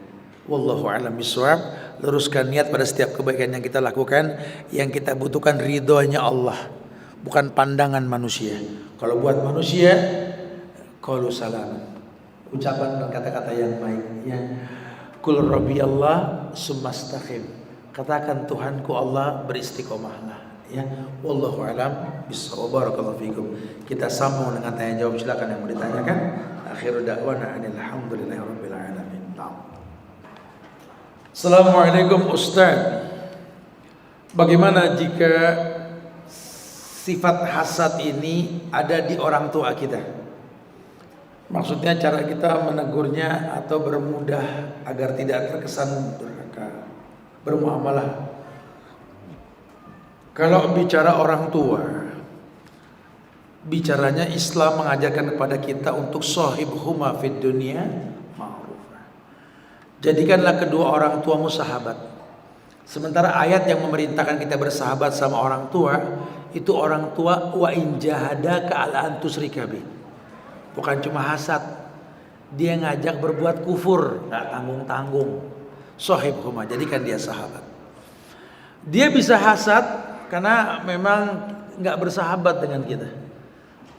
Wallahu a'lam bishawab. Luruskan niat pada setiap kebaikan yang kita lakukan. Yang kita butuhkan ridhonya Allah, bukan pandangan manusia. Kalau buat manusia, qaulu salam, ucapan dan kata-kata yang baik ya. Qul rabbi Allah sumastaqim. Katakan Tuhanku Allah, beristiqomahlah ya. Wallahu a'lam bishawab. Barakallahu fikum. Kita sambung dengan tanya jawab, silakan yang mau ditanyakan. Akhiru da'wana alhamdulillahirabbil alamin. Assalamualaikum Ustaz. Bagaimana jika sifat hasad ini ada di orang tua kita? Maksudnya cara kita menegurnya atau bermudah agar tidak terkesan durhaka, bermuamalah. Kalau bicara orang tua, bicaranya Islam mengajarkan kepada kita untuk shahibhuma fid dunya ma'ruf. Jadikanlah kedua orang tuamu sahabat. Sementara ayat yang memerintahkan kita bersahabat sama orang tua, itu orang tua wa in jahadaka ala an tusyrika bi. Bukan cuma hasad, dia ngajak berbuat kufur, enggak tanggung-tanggung. Shahibhuma, jadikan dia sahabat. Dia bisa hasad karena memang enggak bersahabat dengan kita.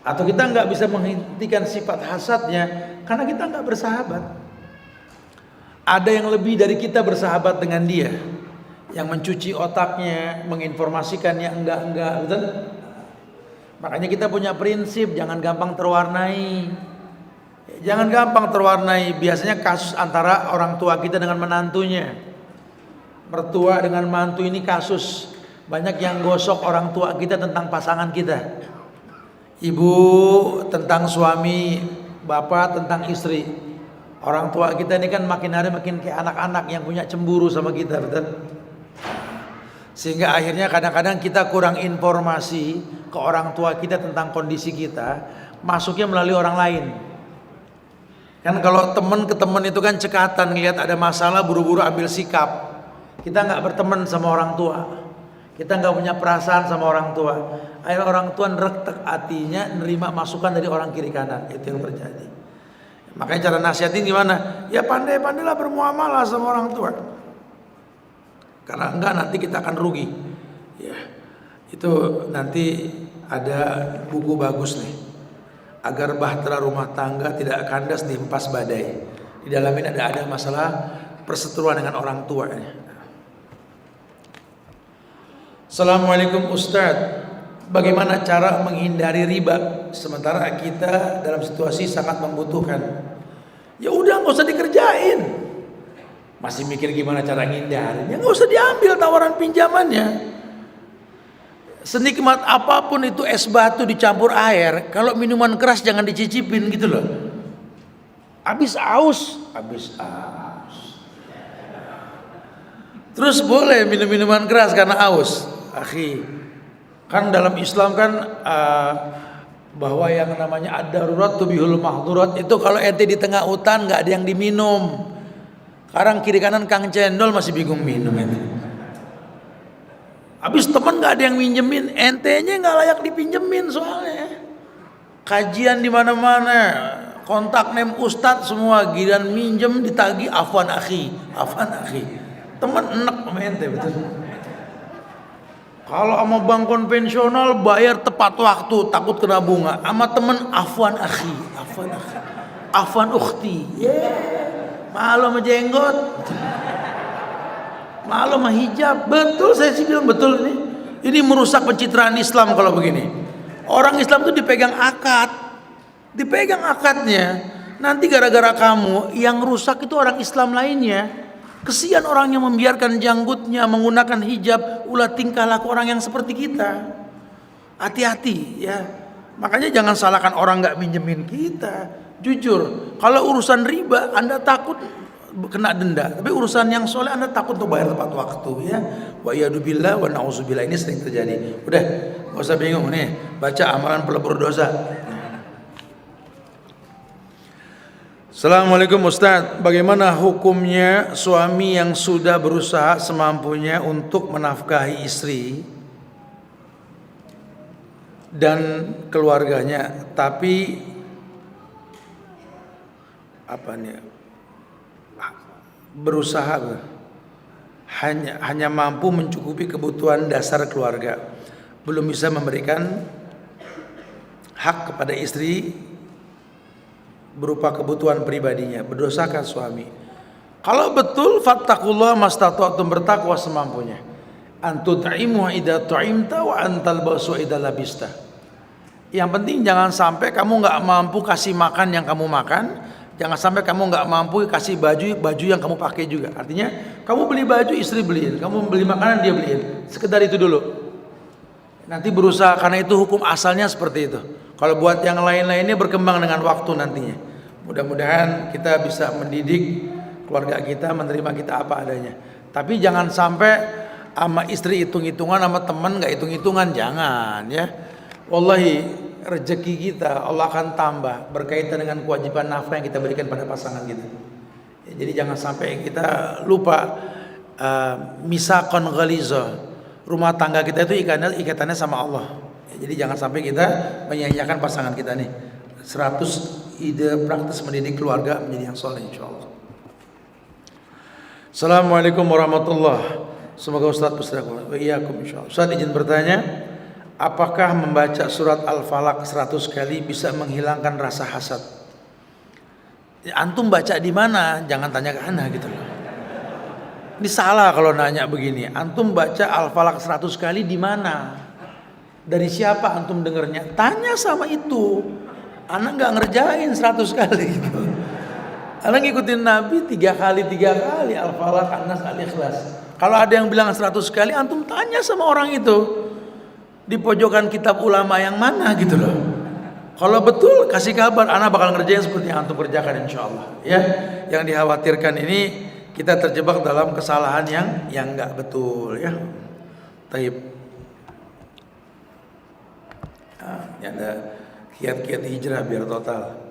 Atau kita enggak bisa menghentikan sifat hasadnya karena kita enggak bersahabat. Ada yang lebih dari kita bersahabat dengan dia, yang mencuci otaknya, menginformasikannya enggak, betul? Makanya kita punya prinsip, jangan gampang terwarnai. Jangan gampang terwarnai. Biasanya kasus antara orang tua kita dengan menantunya, mertua dengan mantu, ini kasus. Banyak yang gosok orang tua kita tentang pasangan kita. Ibu tentang suami, bapak tentang istri. Orang tua kita ini kan makin hari makin kayak anak-anak yang punya cemburu sama kita, betul? Sehingga akhirnya kadang-kadang kita kurang informasi ke orang tua kita tentang kondisi kita, masuknya melalui orang lain. Kan kalau teman ke teman itu kan cekatan, ngelihat ada masalah buru-buru ambil sikap. Kita nggak berteman sama orang tua, kita nggak punya perasaan sama orang tua. Akhirnya orang tua ngeretek hatinya, nerima masukan dari orang kiri kanan. Itu yang terjadi. Makanya cara nasihatin gimana? Ya pandai-pandailah bermuamalah sama orang tua. Karena enggak nanti kita akan rugi. Ya, itu nanti ada buku bagus nih. Agar bahtera rumah tangga tidak kandas dihempas badai. Di dalam ini ada masalah perseteruan dengan orang tua. Assalamualaikum Ustadz. Bagaimana cara menghindari riba sementara kita dalam situasi sangat membutuhkan? Ya udah nggak usah dikerjain. Masih mikir gimana cara nghindarin? Ya nggak usah diambil tawaran pinjamannya. Senikmat apapun itu es batu dicampur air, kalau minuman keras jangan dicicipin gitu loh. Habis aus. Terus boleh minum minuman keras karena aus, akhi. Kan dalam Islam kan bahwa yang namanya ad-darurat tubihul mahdurat, itu kalau ente di tengah hutan nggak ada yang diminum. Sekarang kiri kanan Kang Cendol masih bingung minum ente. Habis teman nggak ada yang minjemin, entenya nggak layak dipinjemin soalnya. Kajian di mana-mana, kontak nem ustadz semua, giliran minjem ditagi afwan akhi. Teman enak sama ente betul. Kalau sama bank konvensional bayar tepat waktu, takut kena bunga. Sama temen afwan akhi, afwan ukhti. Malu sama jenggot, malu sama hijab. Betul, saya sih bilang betul ini. Ini merusak pencitraan Islam kalau begini. Orang Islam itu dipegang akadnya. Nanti gara-gara kamu yang rusak itu orang Islam lainnya. Kesian orang yang membiarkan janggutnya, menggunakan hijab, ulah tingkah laku orang yang seperti kita. Hati-hati ya. Makanya jangan salahkan orang nggak minjemin kita. Jujur, kalau urusan riba Anda takut kena denda, tapi urusan yang soleh Anda takut untuk bayar tepat waktu ya. Wa yadubillah wa na'udzubillah, ini sering terjadi. Udah, nggak usah bingung nih, baca amalan pelebur dosa. Assalamualaikum Ustadz, bagaimana hukumnya suami yang sudah berusaha semampunya untuk menafkahi istri dan keluarganya, tapi berusaha hanya mampu mencukupi kebutuhan dasar keluarga, belum bisa memberikan hak kepada istri berupa kebutuhan pribadinya, berdosakah suami? Kalau betul, fattakullah mastata'tum, bertakwa semampunya. Antut'imu idza tu'imta wa antal basu idza labista. Yang penting jangan sampai kamu nggak mampu kasih makan yang kamu makan, jangan sampai kamu nggak mampu kasih baju yang kamu pakai juga. Artinya kamu beli baju istri beliin, kamu beli makanan dia beliin. Sekedar itu dulu. Nanti berusaha, karena itu hukum asalnya seperti itu. Kalau buat yang lain-lainnya berkembang dengan waktu nantinya. Mudah-mudahan kita bisa mendidik keluarga kita, menerima kita apa adanya. Tapi jangan sampai sama istri hitung-hitungan, sama teman nggak hitung-hitungan, jangan ya. Wallahi rezeki kita Allah akan tambah berkaitan dengan kewajiban nafkah yang kita berikan pada pasangan kita. Ya, jadi jangan sampai kita lupa misaqan ghaliza. Rumah tangga kita itu ikatannya sama Allah. Ya, jadi jangan sampai kita menyia-nyiakan pasangan kita nih. 100 ide praktis mendidik keluarga menjadi yang soleh insyaallah. Assalamualaikum warahmatullahi. Semoga Ustaz bersedekah wa iyyakum insyaallah. Ustaz izin bertanya, apakah membaca surat Al-Falaq 100 kali bisa menghilangkan rasa hasad? Ya, antum baca di mana? Jangan tanya ke ana gitu loh. Ini salah kalau nanya begini. Antum baca Al-Falaq 100 kali di mana? Dari siapa antum dengernya? Tanya sama itu. Anak nggak ngerjain 100 kali gitu. Anak ngikutin Nabi 3 kali Al-Falaq, An-Nas, Al-Ikhlas. Kalau ada yang bilang 100 kali, antum tanya sama orang itu di pojokan kitab ulama yang mana gitu loh. Kalau betul kasih kabar, anak bakal ngerjain seperti yang antum kerjakan insyaallah. Ya, yang dikhawatirkan ini kita terjebak dalam kesalahan yang nggak betul ya. Taib. Ini ada kiat-kiat hijrah biar total.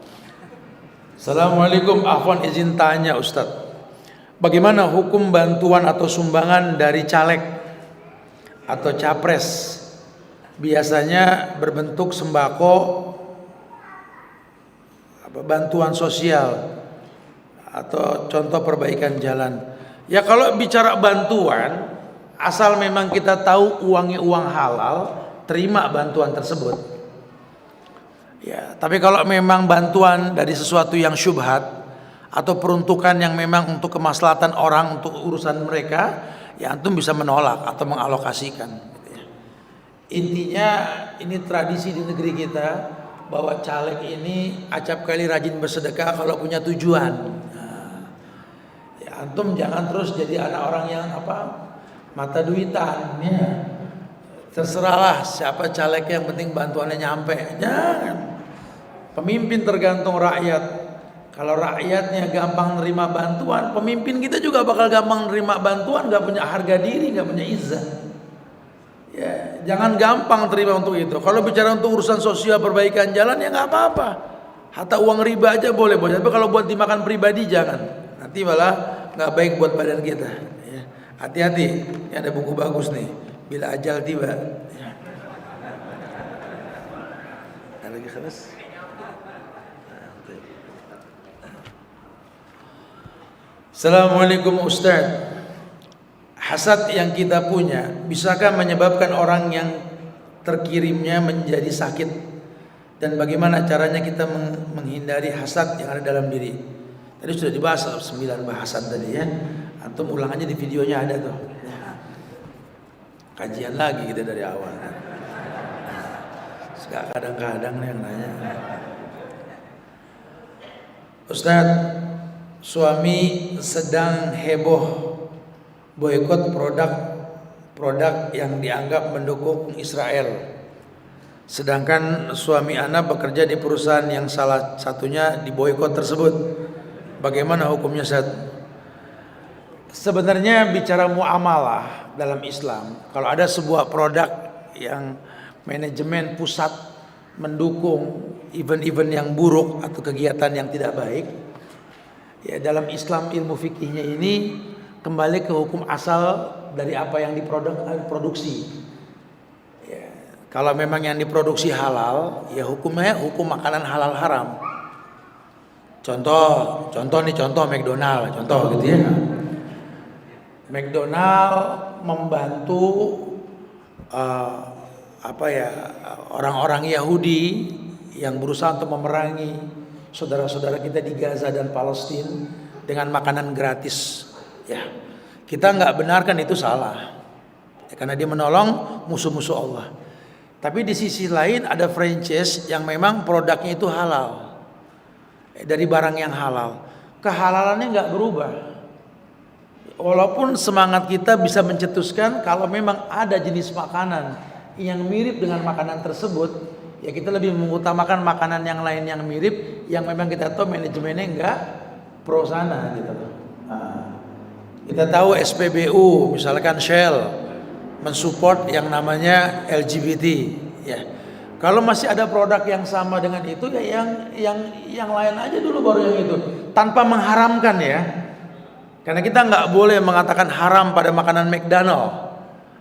Assalamualaikum, afwan izin tanya Ustadz, bagaimana hukum bantuan atau sumbangan dari caleg atau capres? Biasanya berbentuk sembako, bantuan sosial, atau contoh perbaikan jalan. Ya kalau bicara bantuan, asal memang kita tahu uangnya uang halal, terima bantuan tersebut. Ya, tapi kalau memang bantuan dari sesuatu yang syubhat atau peruntukan yang memang untuk kemaslahatan orang, untuk urusan mereka, ya antum bisa menolak atau mengalokasikan. Gitu ya. Intinya ini tradisi di negeri kita bahwa caleg ini acap kali rajin bersedekah kalau punya tujuan. Nah, ya antum jangan terus jadi anak orang yang mata duitan ya. Terserahlah siapa calegnya, yang penting bantuannya nyampe. Jangan. Pemimpin tergantung rakyat. Kalau rakyatnya gampang nerima bantuan, pemimpin kita juga bakal gampang nerima bantuan, gak punya harga diri, gak punya izzah. Ya, jangan gampang terima untuk itu. Kalau bicara untuk urusan sosial, perbaikan jalan ya nggak apa-apa. Hatta uang riba aja boleh. Tapi kalau buat dimakan pribadi jangan. Nanti malah nggak baik buat badan kita. Ya. Hati-hati. Ini ada buku bagus nih. Bila ajal tiba. Ya. Ada lagi kelas? Assalamualaikum Ustaz. Hasad yang kita punya bisakah menyebabkan orang yang terkirimnya menjadi sakit? Dan bagaimana caranya kita menghindari hasad yang ada dalam diri? Tadi sudah dibahas 9 bahasan tadi ya. Antum ulang aja di videonya ada tuh. Kajian lagi kita dari awal. Kadang-kadang yang nanya, Ustaz, suami sedang heboh boikot produk yang dianggap mendukung Israel. Sedangkan suami anak bekerja di perusahaan yang salah satunya diboikot tersebut. Bagaimana hukumnya Ustaz? Sebenarnya bicara muamalah dalam Islam, kalau ada sebuah produk yang manajemen pusat mendukung event-event yang buruk atau kegiatan yang tidak baik, ya dalam Islam ilmu fikihnya ini kembali ke hukum asal dari apa yang diproduksi. Ya, kalau memang yang diproduksi halal, ya hukumnya hukum makanan halal haram. Contoh McDonald, contoh gitu ya. McDonald membantu orang-orang Yahudi yang berusaha untuk memerangi saudara-saudara kita di Gaza dan Palestina dengan makanan gratis. Ya, kita nggak benarkan itu salah, ya, karena dia menolong musuh-musuh Allah. Tapi di sisi lain ada franchise yang memang produknya itu halal, dari barang yang halal. Kehalalannya nggak berubah. Walaupun semangat kita bisa mencetuskan kalau memang ada jenis makanan yang mirip dengan makanan tersebut, ya kita lebih mengutamakan makanan yang lain yang mirip, yang memang kita tahu manajemennya nggak pro sana gitu. Kita tahu SPBU misalkan Shell mensupport yang namanya LGBT ya. Kalau masih ada produk yang sama dengan itu ya yang lain aja dulu baru yang itu, tanpa mengharamkan ya. Karena kita nggak boleh mengatakan haram pada makanan McDonald.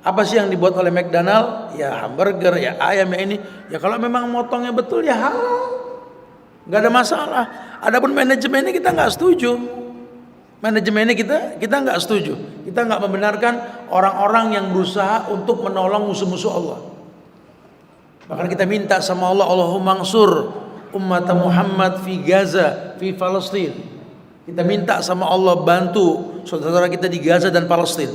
Apa sih yang dibuat oleh McDonald? Ya hamburger, ya ayam, ya ini. Ya kalau memang motongnya betul ya halal, nggak ada masalah. Adapun manajemennya kita nggak setuju. Manajemennya kita nggak setuju. Kita nggak membenarkan orang-orang yang berusaha untuk menolong musuh-musuh Allah. Bahkan kita minta sama Allah, Allahumma ansur umat Muhammad fi Gaza, fi Palestina. Kita minta sama Allah bantu saudara-saudara kita di Gaza dan Palestina.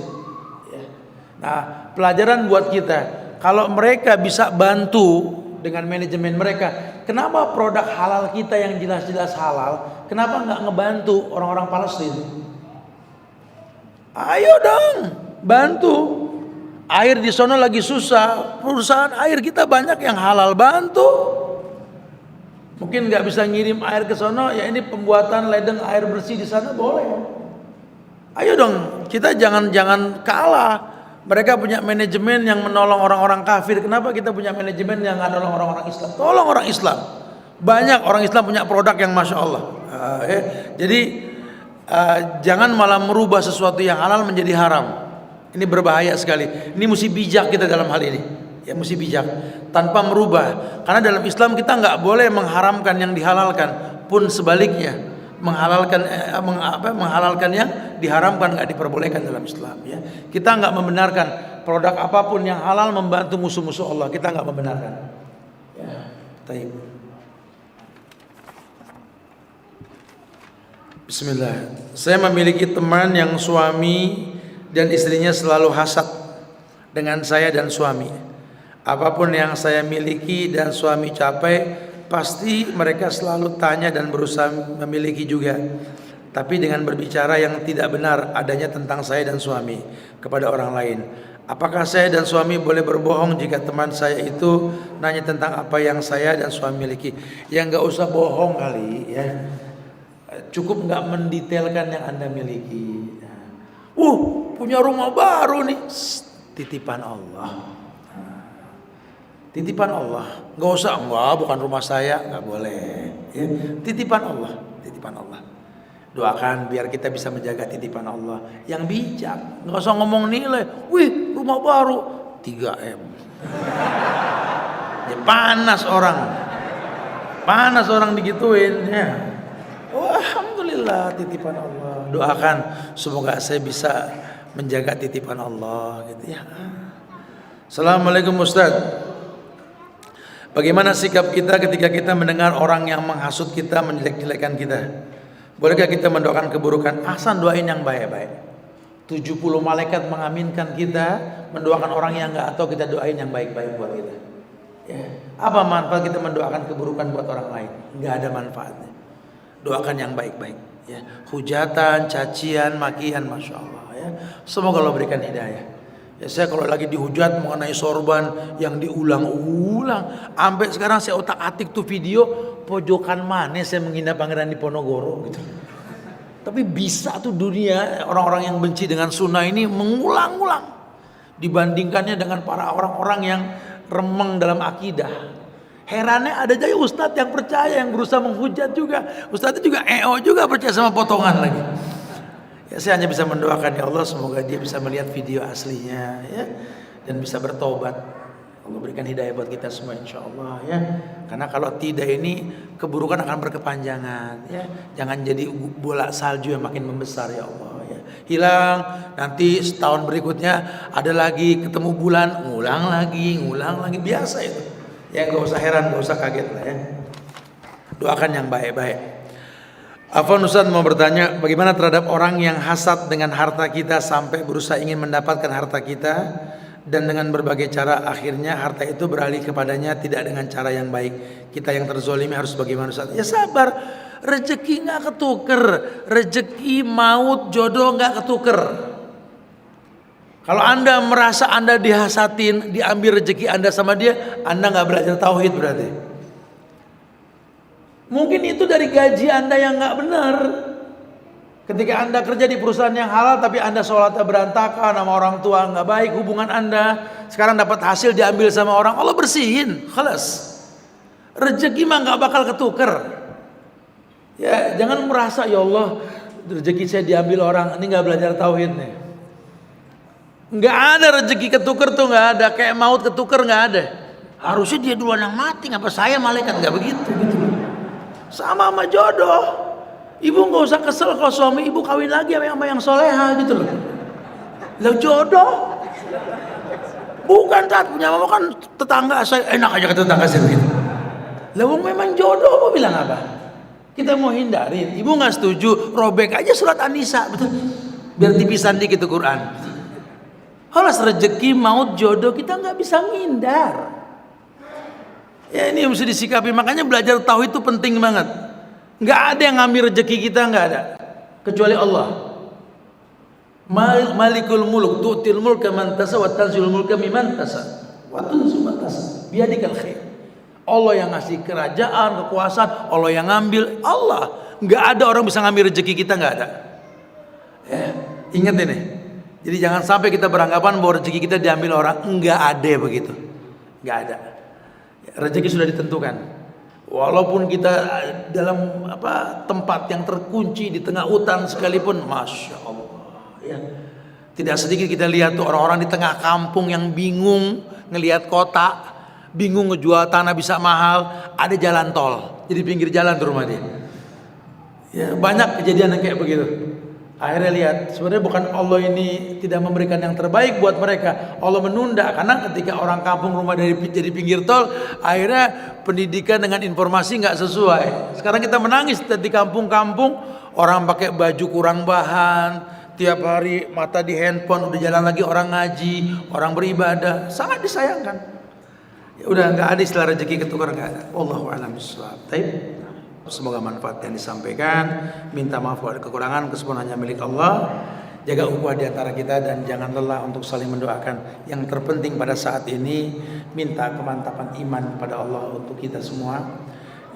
Nah, pelajaran buat kita, kalau mereka bisa bantu dengan manajemen mereka. Kenapa produk halal kita yang jelas-jelas halal, kenapa nggak ngebantu orang-orang Palestina? Ayo dong, bantu. Air di sono lagi susah, perusahaan air kita banyak yang halal, bantu. Mungkin nggak bisa ngirim air ke sono, ya ini pembuatan ledeng air bersih di sana boleh. Ayo dong, kita jangan kalah. Mereka punya manajemen yang menolong orang-orang kafir. Kenapa kita punya manajemen yang nggak nolong orang-orang Islam? Tolong orang Islam. Banyak orang Islam punya produk yang masya Allah. Jadi jangan malah merubah sesuatu yang halal menjadi haram. Ini berbahaya sekali. Ini mesti bijak kita dalam hal ini. Ya mesti bijak tanpa merubah. Karena dalam Islam kita nggak boleh mengharamkan yang dihalalkan, pun sebaliknya. Menghalalkan yang diharamkan nggak diperbolehkan dalam Islam ya. Kita nggak membenarkan produk apapun yang halal membantu musuh-musuh Allah, kita nggak membenarkan ya. Taib. Bismillah. Saya memiliki teman yang suami dan istrinya selalu hasad dengan saya dan suami. Apapun yang saya miliki dan suami capai, pasti mereka selalu tanya dan berusaha memiliki juga. Tapi dengan berbicara yang tidak benar adanya tentang saya dan suami kepada orang lain. Apakah saya dan suami boleh berbohong jika teman saya itu nanya tentang apa yang saya dan suami miliki? Ya nggak usah bohong kali ya. Cukup nggak mendetailkan yang Anda miliki. Punya rumah baru nih. Titipan Allah. Titipan Allah, nggak usah, enggak, bukan rumah saya, nggak boleh. Ya. Titipan Allah, titipan Allah. Doakan biar kita bisa menjaga titipan Allah yang bijak. Nggak usah ngomong nilai. Wih, rumah baru 3M. Ya, panas orang digituin. Ya. Alhamdulillah titipan Allah. Doakan semoga saya bisa menjaga titipan Allah. Gitu ya. Assalamualaikum Ustaz. Bagaimana sikap kita ketika kita mendengar orang yang menghasut kita, menjelek-jelekan kita? Bolehkah kita mendoakan keburukan? Ahsan, doain yang baik-baik. 70 malaikat mengaminkan kita, mendoakan orang yang enggak, atau kita doain yang baik-baik buat kita. Ya. Apa manfaat kita mendoakan keburukan buat orang lain? Enggak ada manfaatnya. Doakan yang baik-baik. Ya. Hujatan, cacian, makian, masya Allah. Ya. Semoga Allah berikan hidayah. Ya, saya kalau lagi dihujat mengenai sorban yang diulang-ulang, sampai sekarang saya otak-atik tuh video pojokan mana saya menghina Pangeran Diponegoro gitu. Tapi bisa tuh dunia orang-orang yang benci dengan sunnah ini mengulang-ulang dibandingkannya dengan para orang-orang yang remeng dalam akidah. Herannya ada aja ustadz yang percaya, yang berusaha menghujat juga. Ustadznya juga juga percaya sama potongan lagi. Ya, saya hanya bisa mendoakan ya Allah semoga dia bisa melihat video aslinya ya dan bisa bertobat. Allah berikan hidayah buat kita semua insyaallah ya. Karena kalau tidak ini keburukan akan berkepanjangan ya. Jangan jadi bola salju yang makin membesar ya Allah ya. Hilang nanti setahun berikutnya ada lagi ketemu bulan ngulang lagi biasa itu. Ya enggak usah heran, enggak usah kaget lah ya. Doakan yang baik-baik. Afwan Ustaz mau bertanya, bagaimana terhadap orang yang hasad dengan harta kita sampai berusaha ingin mendapatkan harta kita dan dengan berbagai cara akhirnya harta itu beralih kepadanya tidak dengan cara yang baik. Kita yang terzolimi harus bagaimana Ustaz? Ya sabar, rezeki nggak ketuker, rezeki maut jodoh nggak ketuker. Kalau Anda merasa Anda dihasatin, diambil rezeki Anda sama dia, Anda nggak belajar tauhid berarti. Mungkin itu dari gaji Anda yang nggak benar. Ketika Anda kerja di perusahaan yang halal tapi Anda sholatnya berantakan, sama orang tua nggak baik hubungan Anda, sekarang dapat hasil diambil sama orang, Allah bersihin, khalas. Rezeki mah nggak bakal ketuker. Ya jangan merasa ya Allah rezeki saya diambil orang, ini nggak belajar tauhid nih. Nggak ada rezeki ketuker tuh, nggak ada. Kayak maut ketuker nggak ada. Harusnya dia duluan yang mati, ngapa saya malaikat? Nggak begitu gitu. Sama jodoh. Ibu nggak usah kesel kalau suami ibu kawin lagi sama yang soleha gitu loh. Lah jodoh. Bukan saat punya mama kan tetangga saya enak aja ke tetangga saya begitu. Lah memang jodoh mau bilang apa? Kita mau hindarin. Ibu nggak setuju, robek aja surat An-Nisa betul. Biar tipisan dikit itu Quran. Halas rezeki maut jodoh kita nggak bisa ngindar. Ya ini mesti disikapi. Makanya belajar tauhid itu penting banget. Nggak ada yang ngambil rezeki kita, nggak ada, kecuali Allah. Malikul muluk tu'til mulka man tasa wa tanzilul mulka mimman tasa wa tunzu man tasa biyadikal khair. Allah yang ngasih kerajaan, kekuasaan, Allah yang ngambil. Allah. Nggak ada orang bisa ngambil rezeki kita, nggak ada. Ya, ingat ini. Jadi jangan sampai kita beranggapan bahwa rezeki kita diambil orang. Nggak ada begitu. Nggak ada. Rezeki sudah ditentukan. Walaupun kita dalam tempat yang terkunci di tengah hutan sekalipun, masya Allah. Ya. Tidak sedikit kita lihat tuh orang-orang di tengah kampung yang bingung ngelihat kota, bingung ngejual tanah bisa mahal, ada jalan tol, jadi pinggir jalan tuh rumah dia. Ya, banyak kejadian yang kayak begitu. Akhirnya lihat, sebenarnya bukan Allah ini tidak memberikan yang terbaik buat mereka. Allah menunda karena ketika orang kampung rumah dari jadi pinggir tol, akhirnya pendidikan dengan informasi nggak sesuai. Sekarang kita menangis di kampung-kampung, orang pakai baju kurang bahan, tiap hari mata di handphone, udah jalan lagi orang ngaji, orang beribadah, sangat disayangkan. Ya udah nggak ada istilah rezeki ketukar, nggak ada. Wallahu a'lam bishawab. Semoga manfaat yang disampaikan. Minta maaf kalau ada kekurangan, kesempurnaan hanya milik Allah. Jaga ukhuwah di antara kita dan jangan lelah untuk saling mendoakan. Yang terpenting pada saat ini, minta kemantapan iman pada Allah untuk kita semua,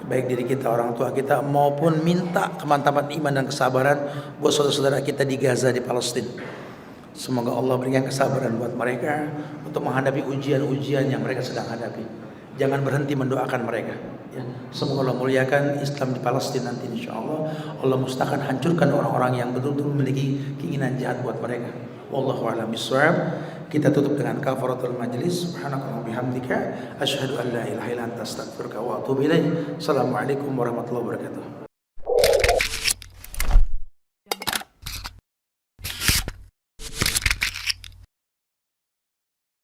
baik diri kita, orang tua kita, maupun minta kemantapan iman dan kesabaran buat saudara-saudara kita di Gaza, di Palestina. Semoga Allah berikan kesabaran buat mereka untuk menghadapi ujian-ujian yang mereka sedang hadapi. Jangan berhenti mendoakan mereka. Ya, semoga Allah muliakan Islam di Palestina nanti, insya Allah. Allah mustahkan hancurkan orang-orang yang betul-betul memiliki keinginan jahat buat mereka. Wallahu a'lam bishawab. Kita tutup dengan kafaratul majlis. Subhanakallahumma bihamdika asyhadu an la ilaha illa anta astaghfiruka wa atubu ilaik. Assalamualaikum warahmatullahi wabarakatuh.